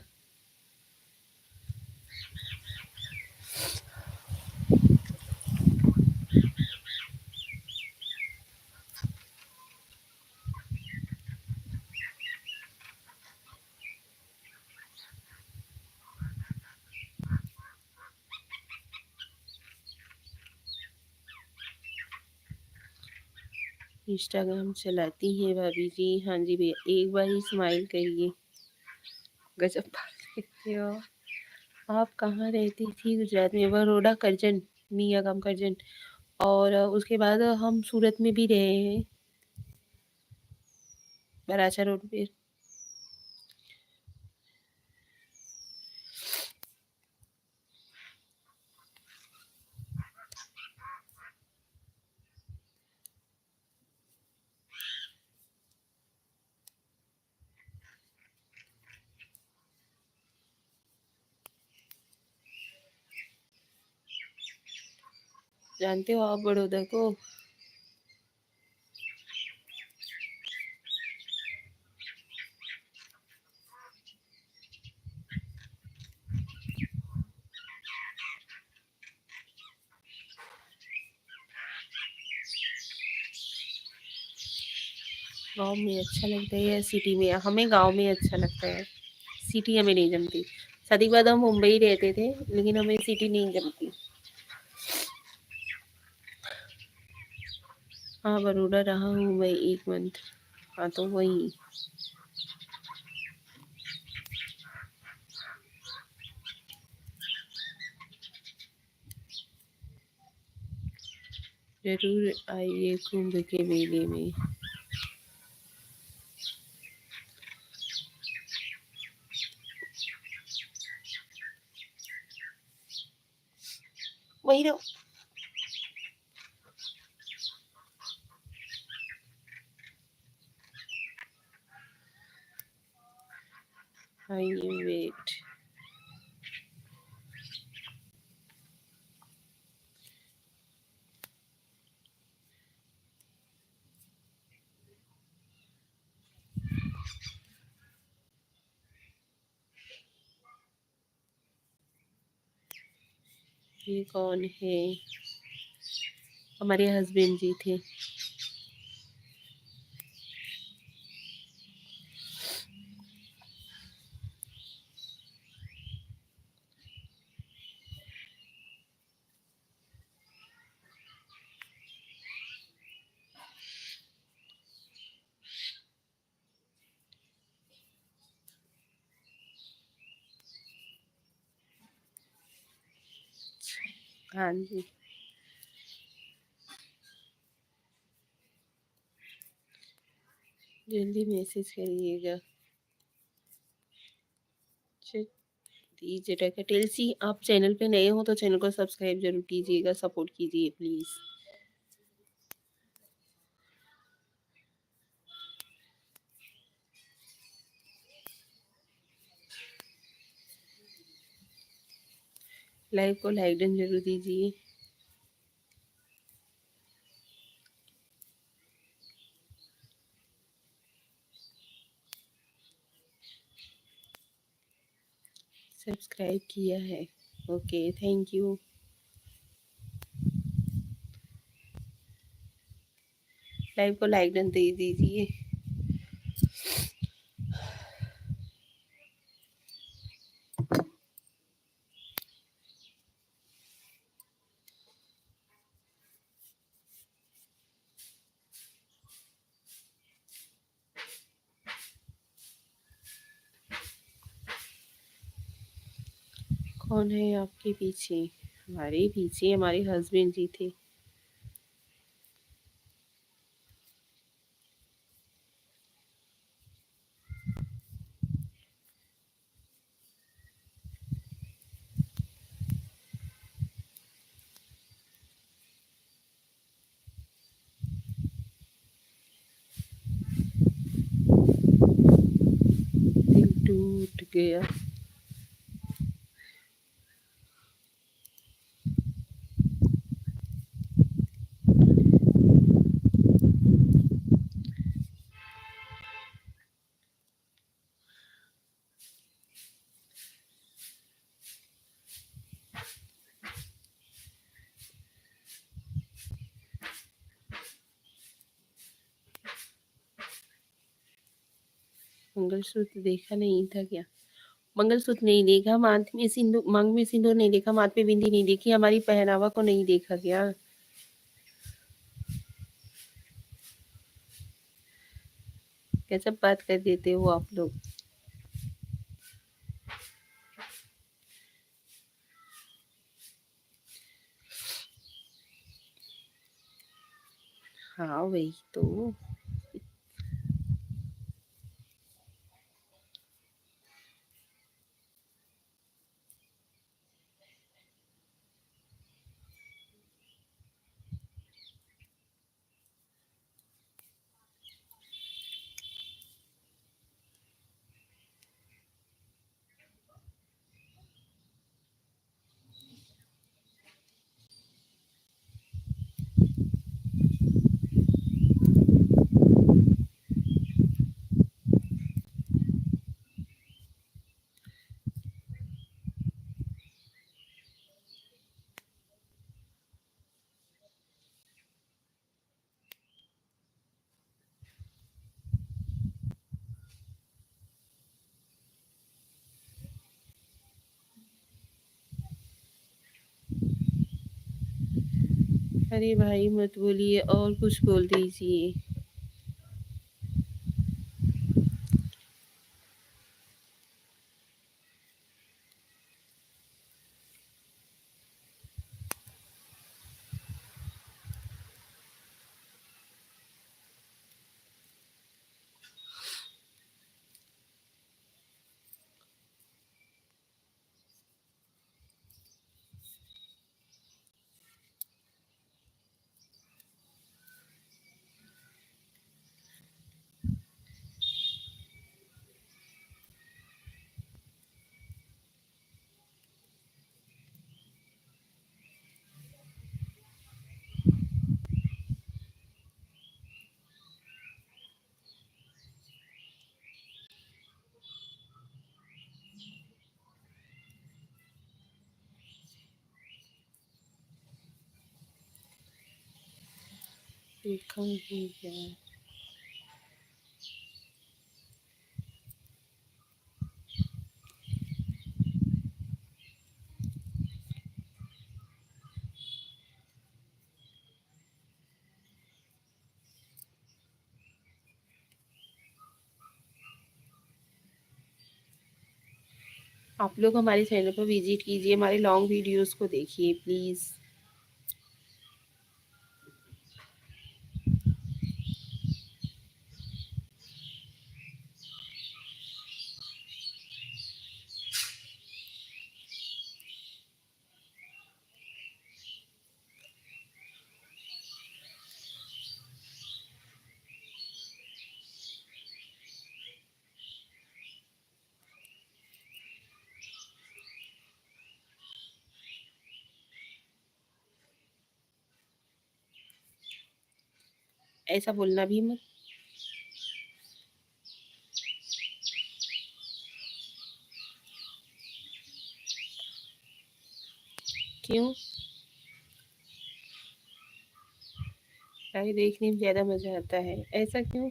इंस्टाग्राम चलाती हैं भाभी जी? हाँ जी भैया, एक बार ही स्माइल करिए। गजब बात करते हो। आप कहाँ रहती थी गुजरात में? बड़ौदा करजन, मियाँ गाम करजन। और उसके बाद हम सूरत में भी रहे हैं, बराचा रोड पे। जानते हो आप बड़ौदा को? गाँव में अच्छा लगता है या सिटी में? हमें गाँव में अच्छा लगता है, सिटी हमें नहीं जमती। शादी के बाद हम मुंबई रहते थे, लेकिन हमें सिटी नहीं जमती। हाँ, बड़ौदा रहा हूँ मैं 1 मंथ। हाँ, तो वही। जरूर आइए कुंभ के मेले में। वही रहो। आइए, वेट। ये कौन है? हमारे हस्बैंड जी थे। हाँ जी, जल्दी मैसेज करिएगा। जटा कटेल सी, आप चैनल पे नए हो तो चैनल को सब्सक्राइब जरूर कीजिएगा, सपोर्ट कीजिए प्लीज़। लाइव को लाइक डन जरूर दीजिए। सब्सक्राइब किया है, ओके थैंक यू। लाइव को लाइक डन दे दीजिए। कौन है आपके पीछे? हमारे पीछे हमारे हस्बैंड जी थे। दिल टूट गया। मंगलसूत्र देखा नहीं था क्या? मंगलसूत्र नहीं देखा, मांग में सिंदूर नहीं देखा, माथ पे बिंदी नहीं देखी, हमारी पहनावा को नहीं देखा क्या? कैसे बात कर देते हो आप लोग? हाँ वही तो। अरे भाई मत बोलिए और कुछ बोल दीजिए। देखा नहीं क्या? आप लोग हमारे चैनल पर विजिट कीजिए, हमारे लॉन्ग वीडियोस को देखिए प्लीज़। ऐसा बोलना भी मत। क्यों? लाइव देखने में ज़्यादा मज़ा आता है, ऐसा क्यों?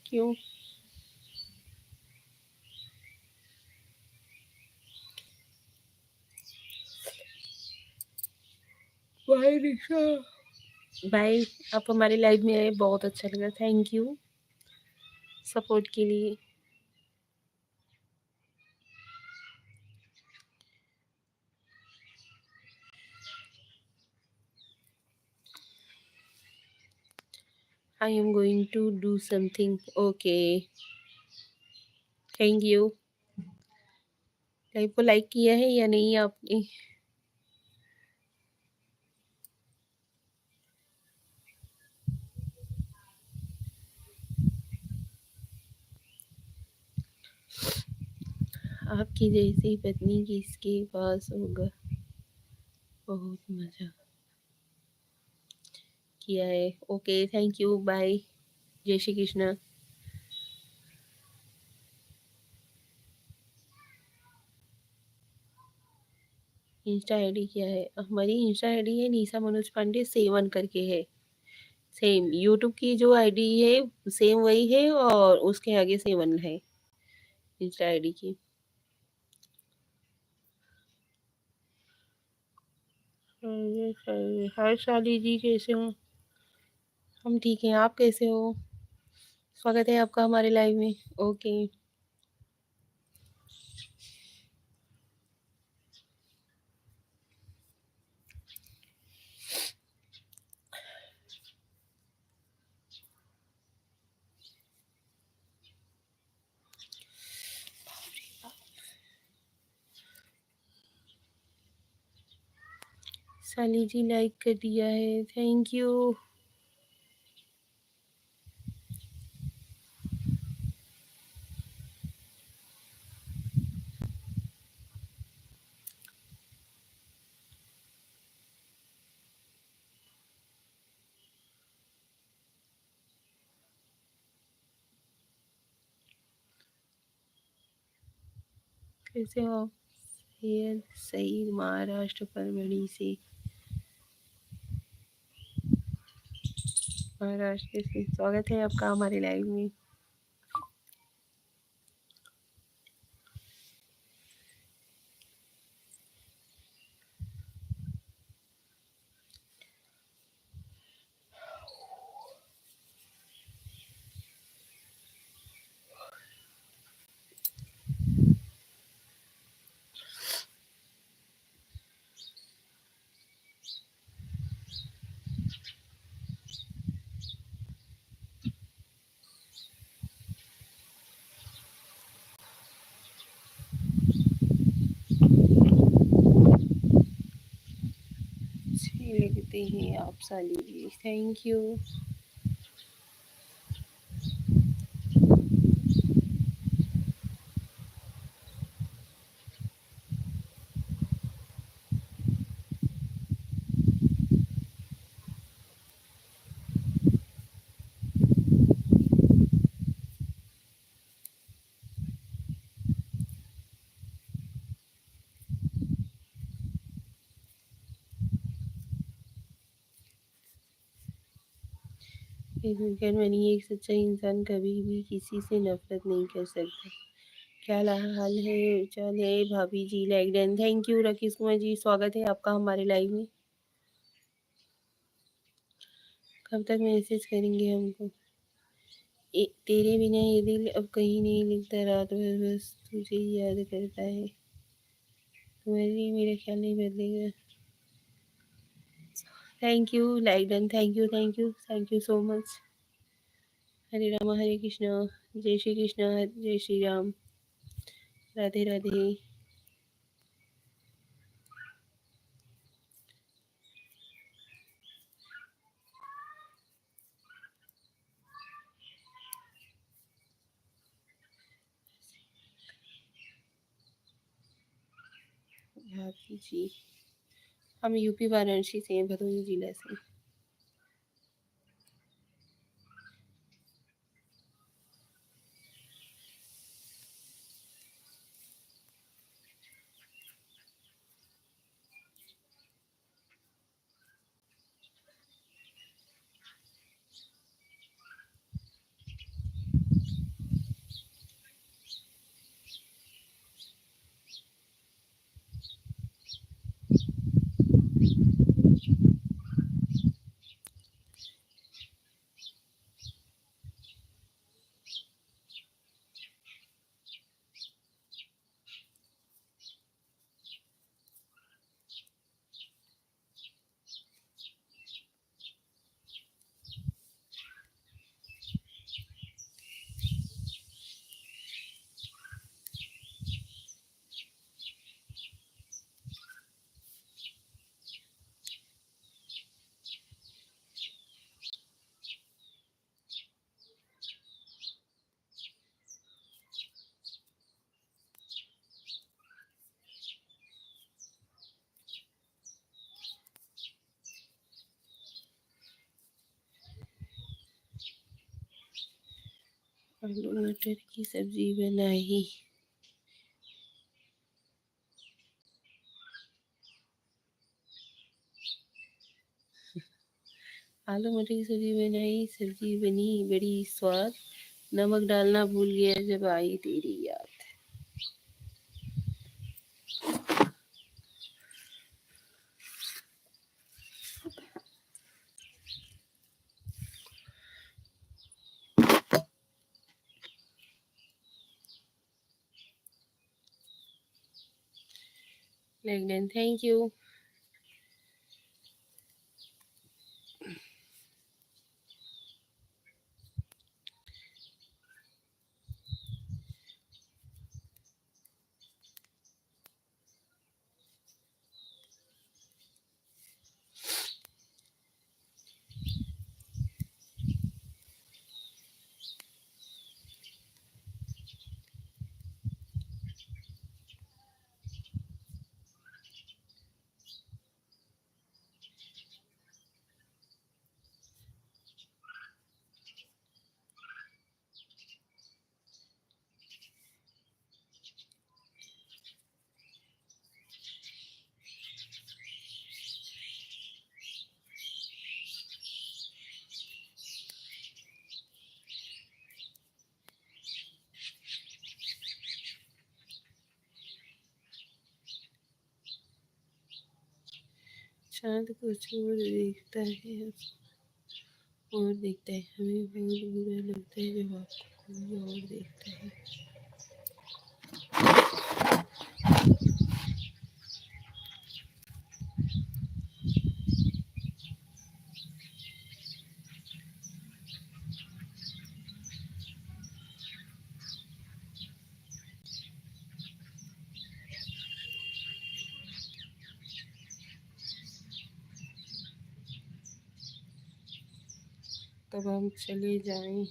क्यों? बाय निशा। बाय। आप हमारे लाइव में आए, बहुत अच्छा लगा। थैंक यू सपोर्ट के लिए। I am going to do something. Okay, thank you. Live को लाइक किया है या नहीं आपने? आपकी जैसी पत्नी किसके पास होगा? बहुत मजा किया है। Okay, thank you, bye. जय श्री कृष्ण। इंस्टा आईडी क्या है? हमारी इंस्टा आईडी है निशा मनोज पांडे 7 करके है। सेम यूट्यूब की जो आईडी है सेम वही है, और उसके आगे 7 है इंस्टा आईडी की। हाय शाली जी, कैसे हो? हम ठीक हैं, आप कैसे हो? स्वागत है आपका हमारे लाइव में। ओके। शाली जी लाइक कर दिया है, थैंक यू। कैसे हो आप? ये सही, महाराष्ट्र परभणी से। महाराष्ट्र से स्वागत है आपका हमारे लाइव में। अच्छे लगते हैं आप शाली जी, थैंक यू। फिर मैंने एक सच्चा इंसान कभी भी किसी से नफरत नहीं कर सकता। क्या हाल है, चाल है भाभी जी? Like done, thank you Rakesh Kumar ji, स्वागत है आपका हमारे लाइव में। कब तक मैसेज करेंगे हमको? तेरे बिना ये दिल अब कहीं नहीं लिखता, रात भर बस तुझे ही याद करता है। तुम्हारे लिए मेरा ख्याल नहीं बदलेगा। Thank you, like done, thank you, thank you, thank you so much. हरे राम हरे कृष्णा, जय श्री कृष्णा जय श्री राम, राधे राधे। भाभी जी, हम यूपी वाराणसी से हैं, भदोही जिला से। आलू मटर की सब्जी बनाई। आलू मटर की सब्जी बनाई, सब्जी बनी बड़ी स्वाद, नमक डालना भूल गया जब आई तेरी याद। Like done, thank you. चांद कुछ और देखता है, और देखता है, हमें बहुत बुरा लगता है जब आपको कोई और देखता है। तब हम चले जाएं।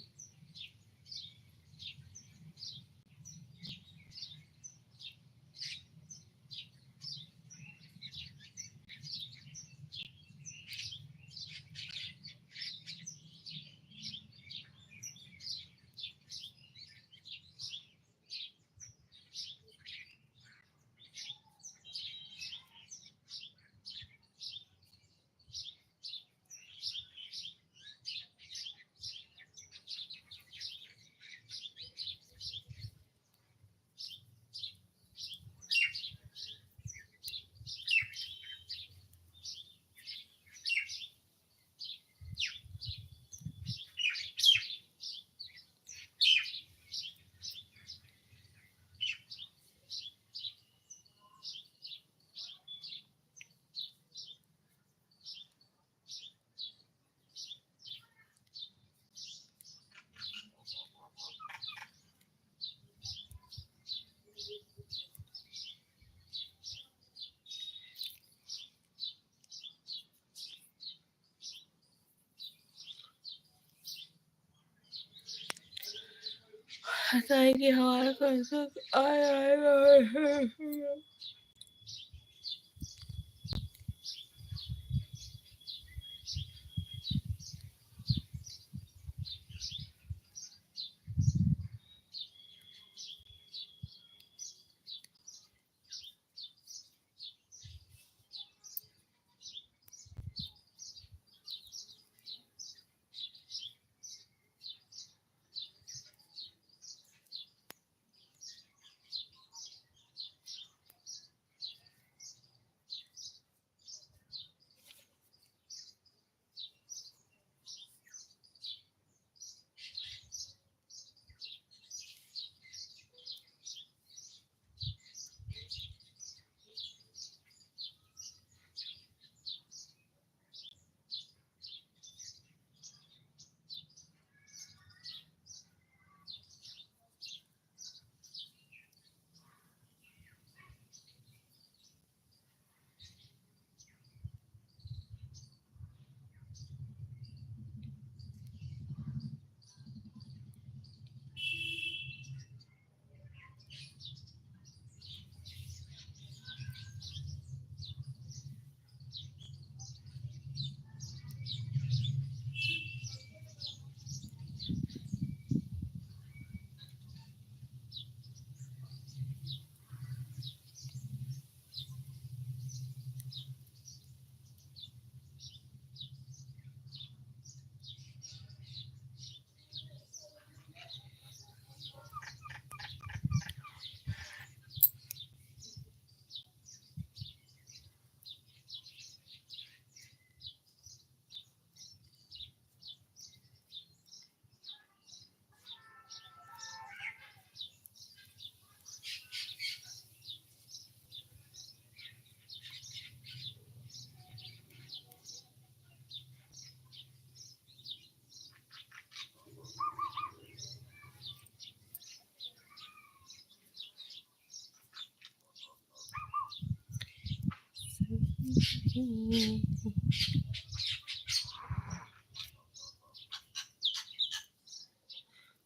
बताएंगे हमारा कैसे आया।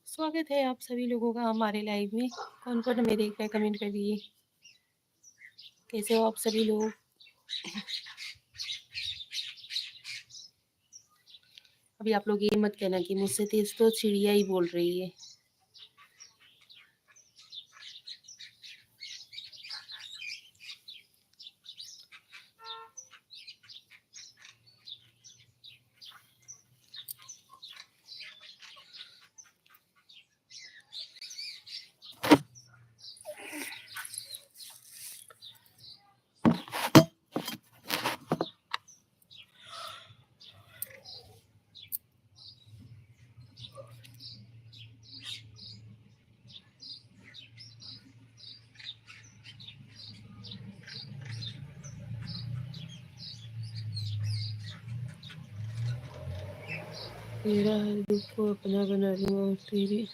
स्वागत है आप सभी लोगों का हमारे लाइव में। कौन कौन हमें देख रहा है कमेंट करिए। कैसे हो आप सभी लोग? अभी आप लोग ये मत कहना कि मुझसे तेज तो चिड़िया ही बोल रही है। तेरा हर दुख को अपना बना लूंगा तेरी।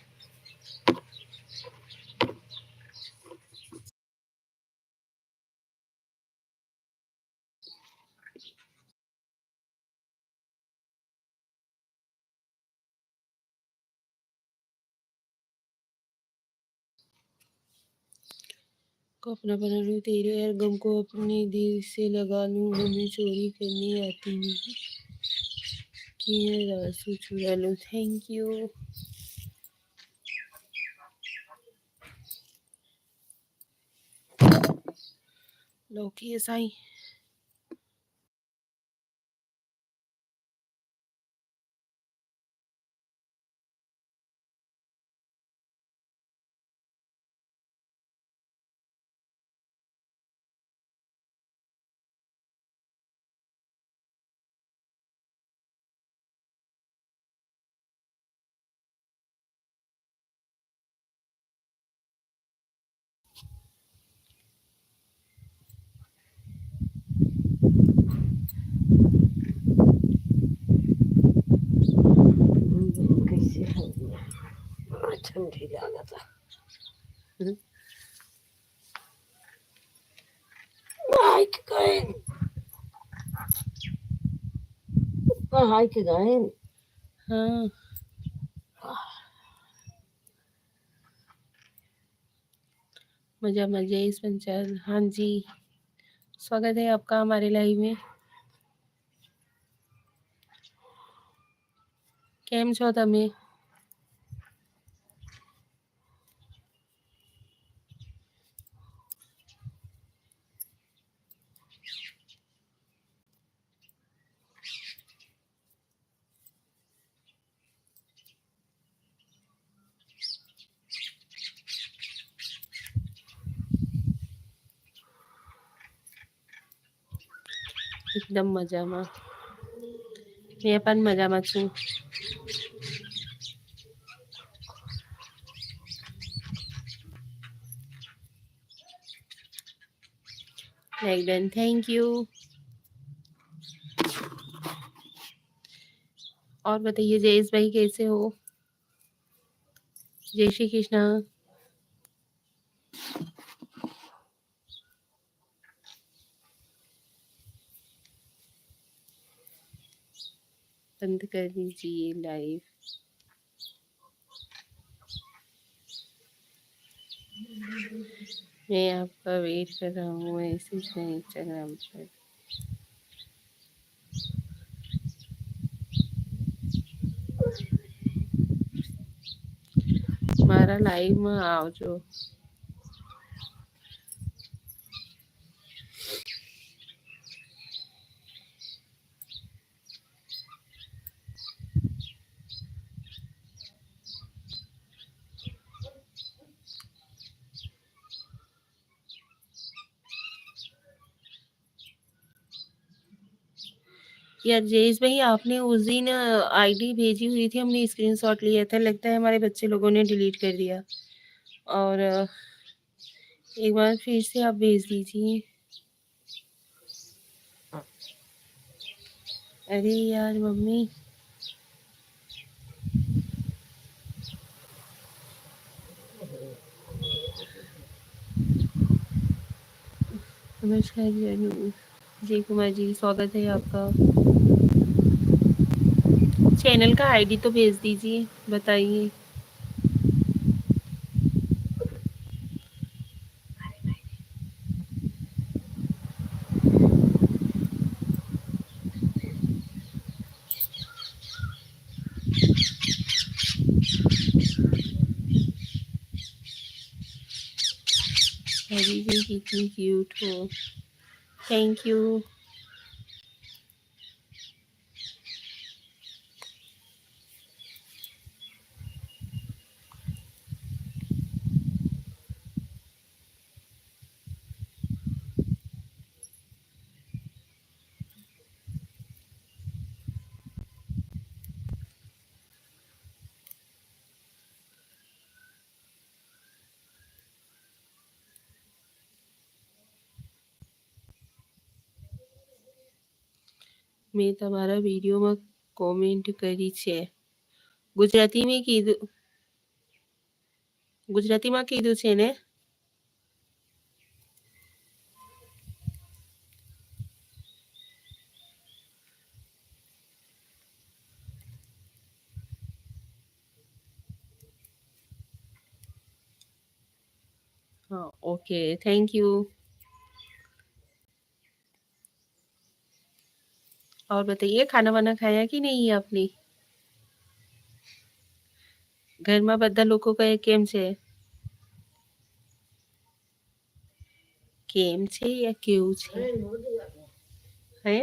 को अपना बना लूं तेरे हर गम को अपने दिल से लगा लूं। हमें चोरी करनी आती नहीं कि आंसू चुरा लूं। Thank you. लौकी साईं। कैसे हो गया ठंडी लगा था। हाइक गए हाइक गए। हाँ मजा मजे इस पंचायत। हाँ जी, स्वागत है आपका हमारे लाइव में। કેમ છો તમે? એકદમ મજામાં. મેં પણ મજામાં છું. एकदम थैंक यू. और बताइए जयेश भाई कैसे हो? जय श्री कृष्णा. बंद कर दीजिए लाइव. मैं आपका वेट कर रहा हूँ मैसेज में इंस्टाग्राम पर. મારા લાઈવમાં આવજો. यार जयेश भाई आपने उस दिन आईडी भेजी हुई थी, हमने स्क्रीनशॉट लिया था, लगता है हमारे बच्चे लोगों ने डिलीट कर दिया. और एक बार फिर से आप भेज दीजिए. अरे यार मम्मी. नमस्कार जय कुमार जी, स्वागत है आपका. चैनल का आईडी तो भेज दीजिए, बताइए. हरी जी कितनी क्यूट हो. Thank you. મેં તમારા વિડીયોમાં કોમેન્ટ કરી છે. ગુજરાતીમાં કીધું છે ને? हाँ ओके, थैंक यू. और बताइए खाना वाना खाया कि नहीं आपने? ઘરમાં બધા લોકો કેમ છે? કેમ છે યા કેવું છે? હે?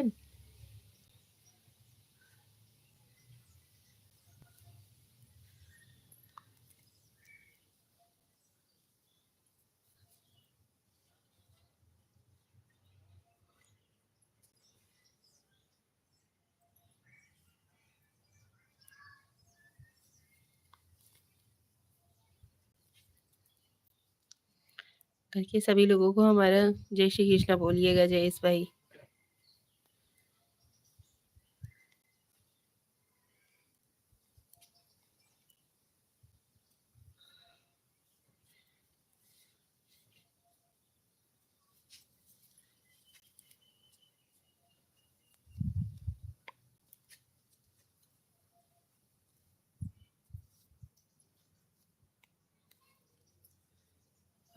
घर के सभी लोगों को हमारा जय श्री कृष्णा बोलिएगा जयेश भाई.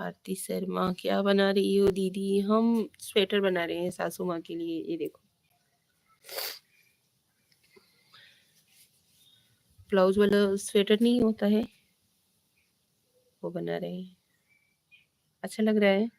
आरती शर्मा, क्या बना रही हो दीदी? हम स्वेटर बना रहे हैं सासू माँ के लिए, ये देखो। ब्लाउज वाला स्वेटर नहीं होता है, वो बना रहे हैं। अच्छा लग रहा है?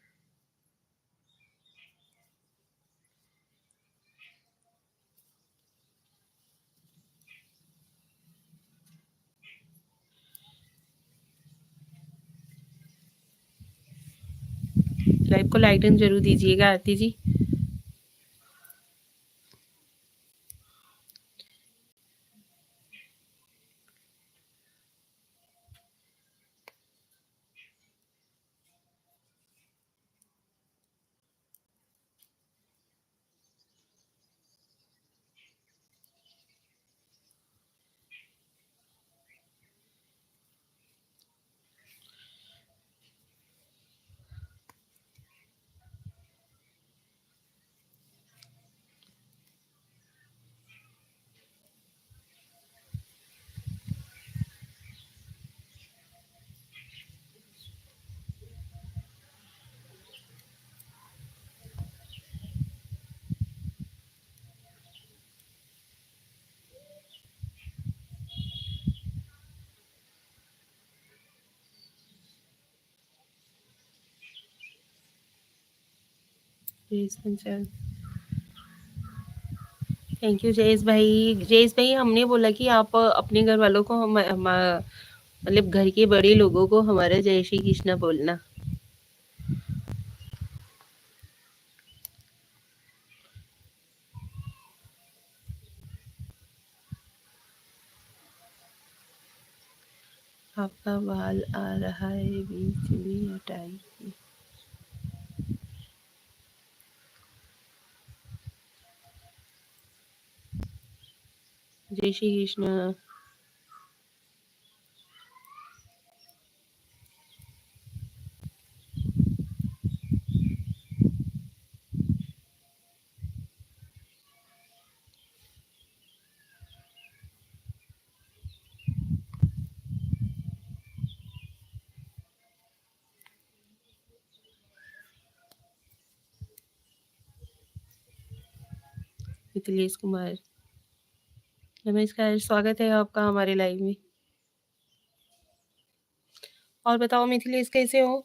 लाइव को लाइटन जरूर दीजिएगा आरती जी। थैंक यू जयेश भाई। जयेश भाई, हमने बोला कि आप अपने घर वालों को मतलब घर के बड़े लोगों को हमारा जय श्री कृष्णा बोलना। आपका बाल आ रहा है, बीच में हटाइए। जय श्री कृष्ण। मिथिलेश कुमार, नमस्कार, स्वागत है आपका हमारे लाइव में। और बताओ मिथिलेश, कैसे हो?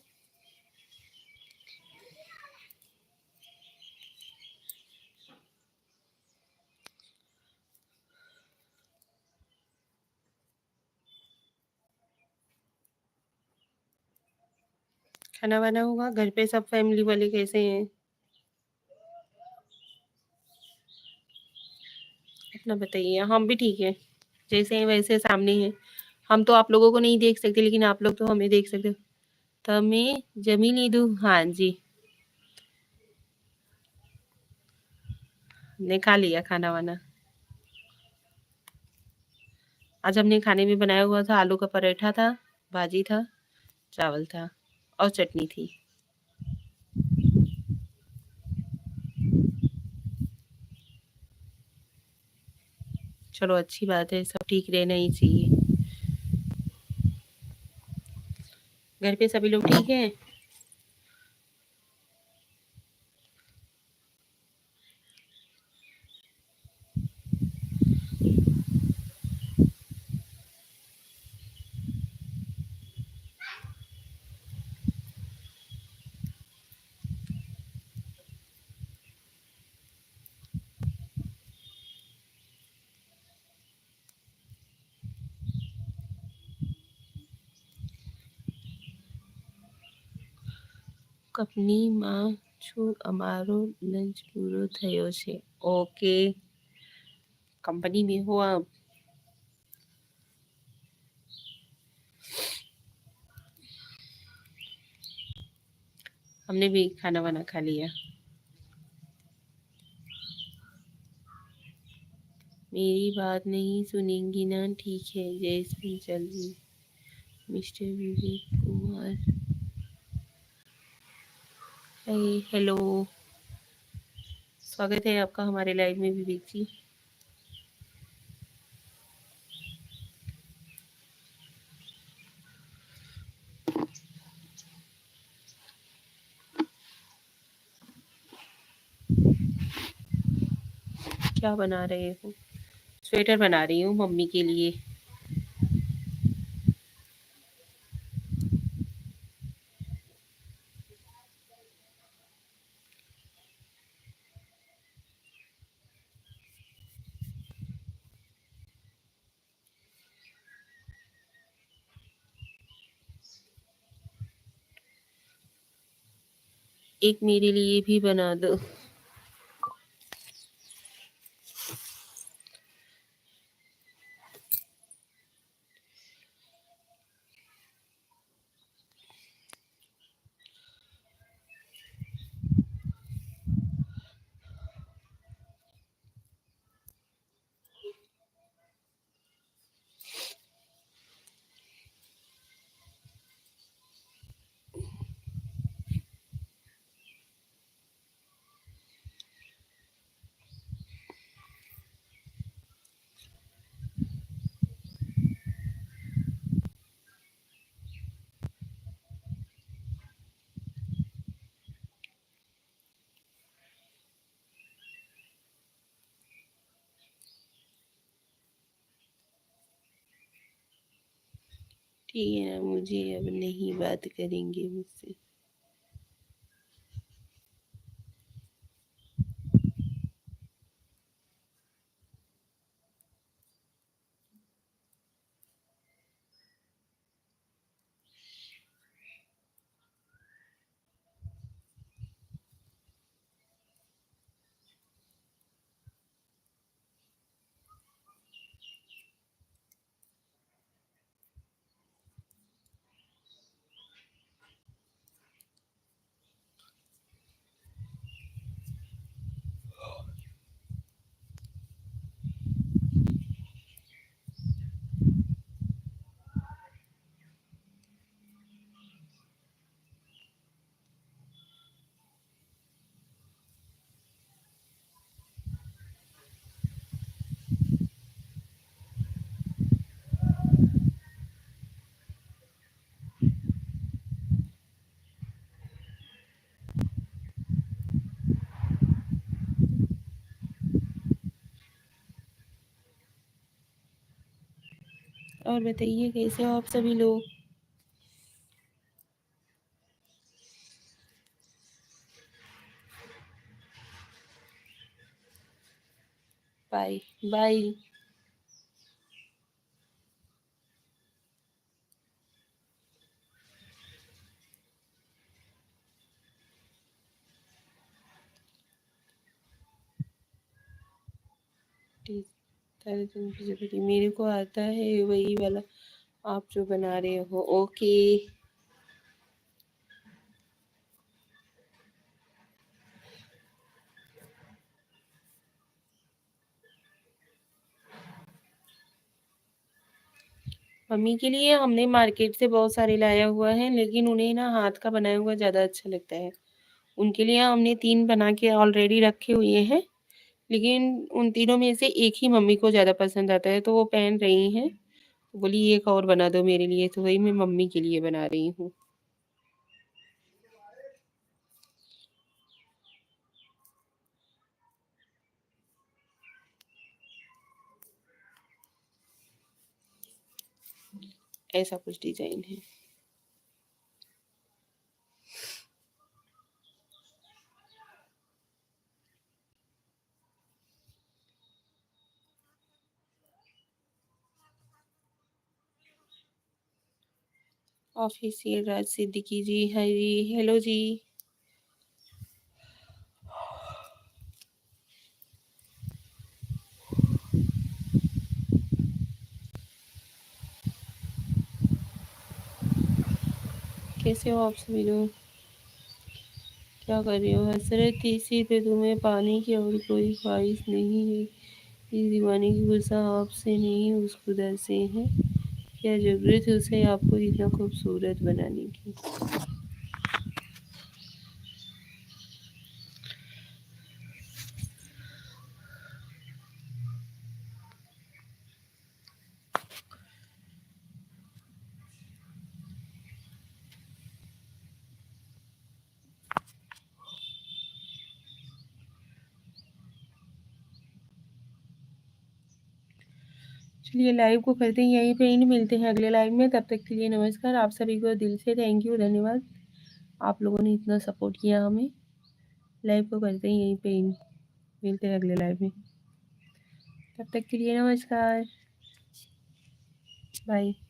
खाना वाना हुआ? घर पे सब फैमिली वाले कैसे हैं? अपना बताइए। हम भी ठीक है, जैसे हैं वैसे सामने हैं। हम तो आप लोगों को नहीं देख सकते, लेकिन आप लोग तो हमें देख सकते हो। तमें जमी लीधु? हाँ जी, ने खा लिया खाना वाना। आज हमने खाने में बनाया हुआ था, आलू का पराठा था, भाजी था, चावल था और चटनी थी। चलो अच्छी बात है, सब ठीक रहना ही चाहिए। घर पे सभी लोग ठीक हैं? કંપનીમાં છું, અમારો લંચ પૂરો થયો છે। ઓકે, कंपनी में हो आप? हमने भी खाना वाना खा लिया। मेरी बात नहीं सुनेंगी ना? ठीक है, जैस्मिन चल रही। मिस्टर विवेक कुमार, हेलो, स्वागत है आपका हमारे लाइव में विवेक जी। क्या बना रहे हो? स्वेटर बना रही हूँ मम्मी के लिए। एक मेरे लिए भी बना दो। ठीक है ना, मुझे अब नहीं बात करेंगे मुझसे। और बताइए कैसे हो आप सभी लोग? Bye bye. मेरे को आता है वही वाला आप जो बना रहे हो। ओके। मम्मी के लिए हमने मार्केट से बहुत सारे लाया हुआ है, लेकिन उन्हें ना हाथ का बनाया हुआ ज़्यादा अच्छा लगता है। उनके लिए हमने 3 बना के ऑलरेडी रखे हुए हैं, लेकिन उन तीनों में से एक ही मम्मी को ज़्यादा पसंद आता है, तो वो पहन रही हैं। तो बोली एक और बना दो मेरे लिए, तो वही मैं मम्मी के लिए बना रही हूँ। ऐसा कुछ डिज़ाइन है। ऑफिशियल राज सिद्दीकी जी, हाय जी, हेलो जी। कैसे हो आप सभी लोग? क्या कर रही हो? हसरत इसी पे तुम्हें पाने की और कोई ख्वाहिश नहीं है। इस दीवाने की गुस्सा आपसे नहीं उस खुदा से है। क्या ज़रूरत है उसे आपको इतना खूबसूरत बनाने की? चलिए लाइव को करते हैं यहीं पे ही, मिलते हैं अगले लाइव में। तब तक के लिए नमस्कार। आप सभी को दिल से थैंक यू, धन्यवाद। आप लोगों ने इतना सपोर्ट किया हमें। लाइव को करते हैं यहीं पे ही, मिलते हैं अगले लाइव में। तब तक के लिए नमस्कार, बाय।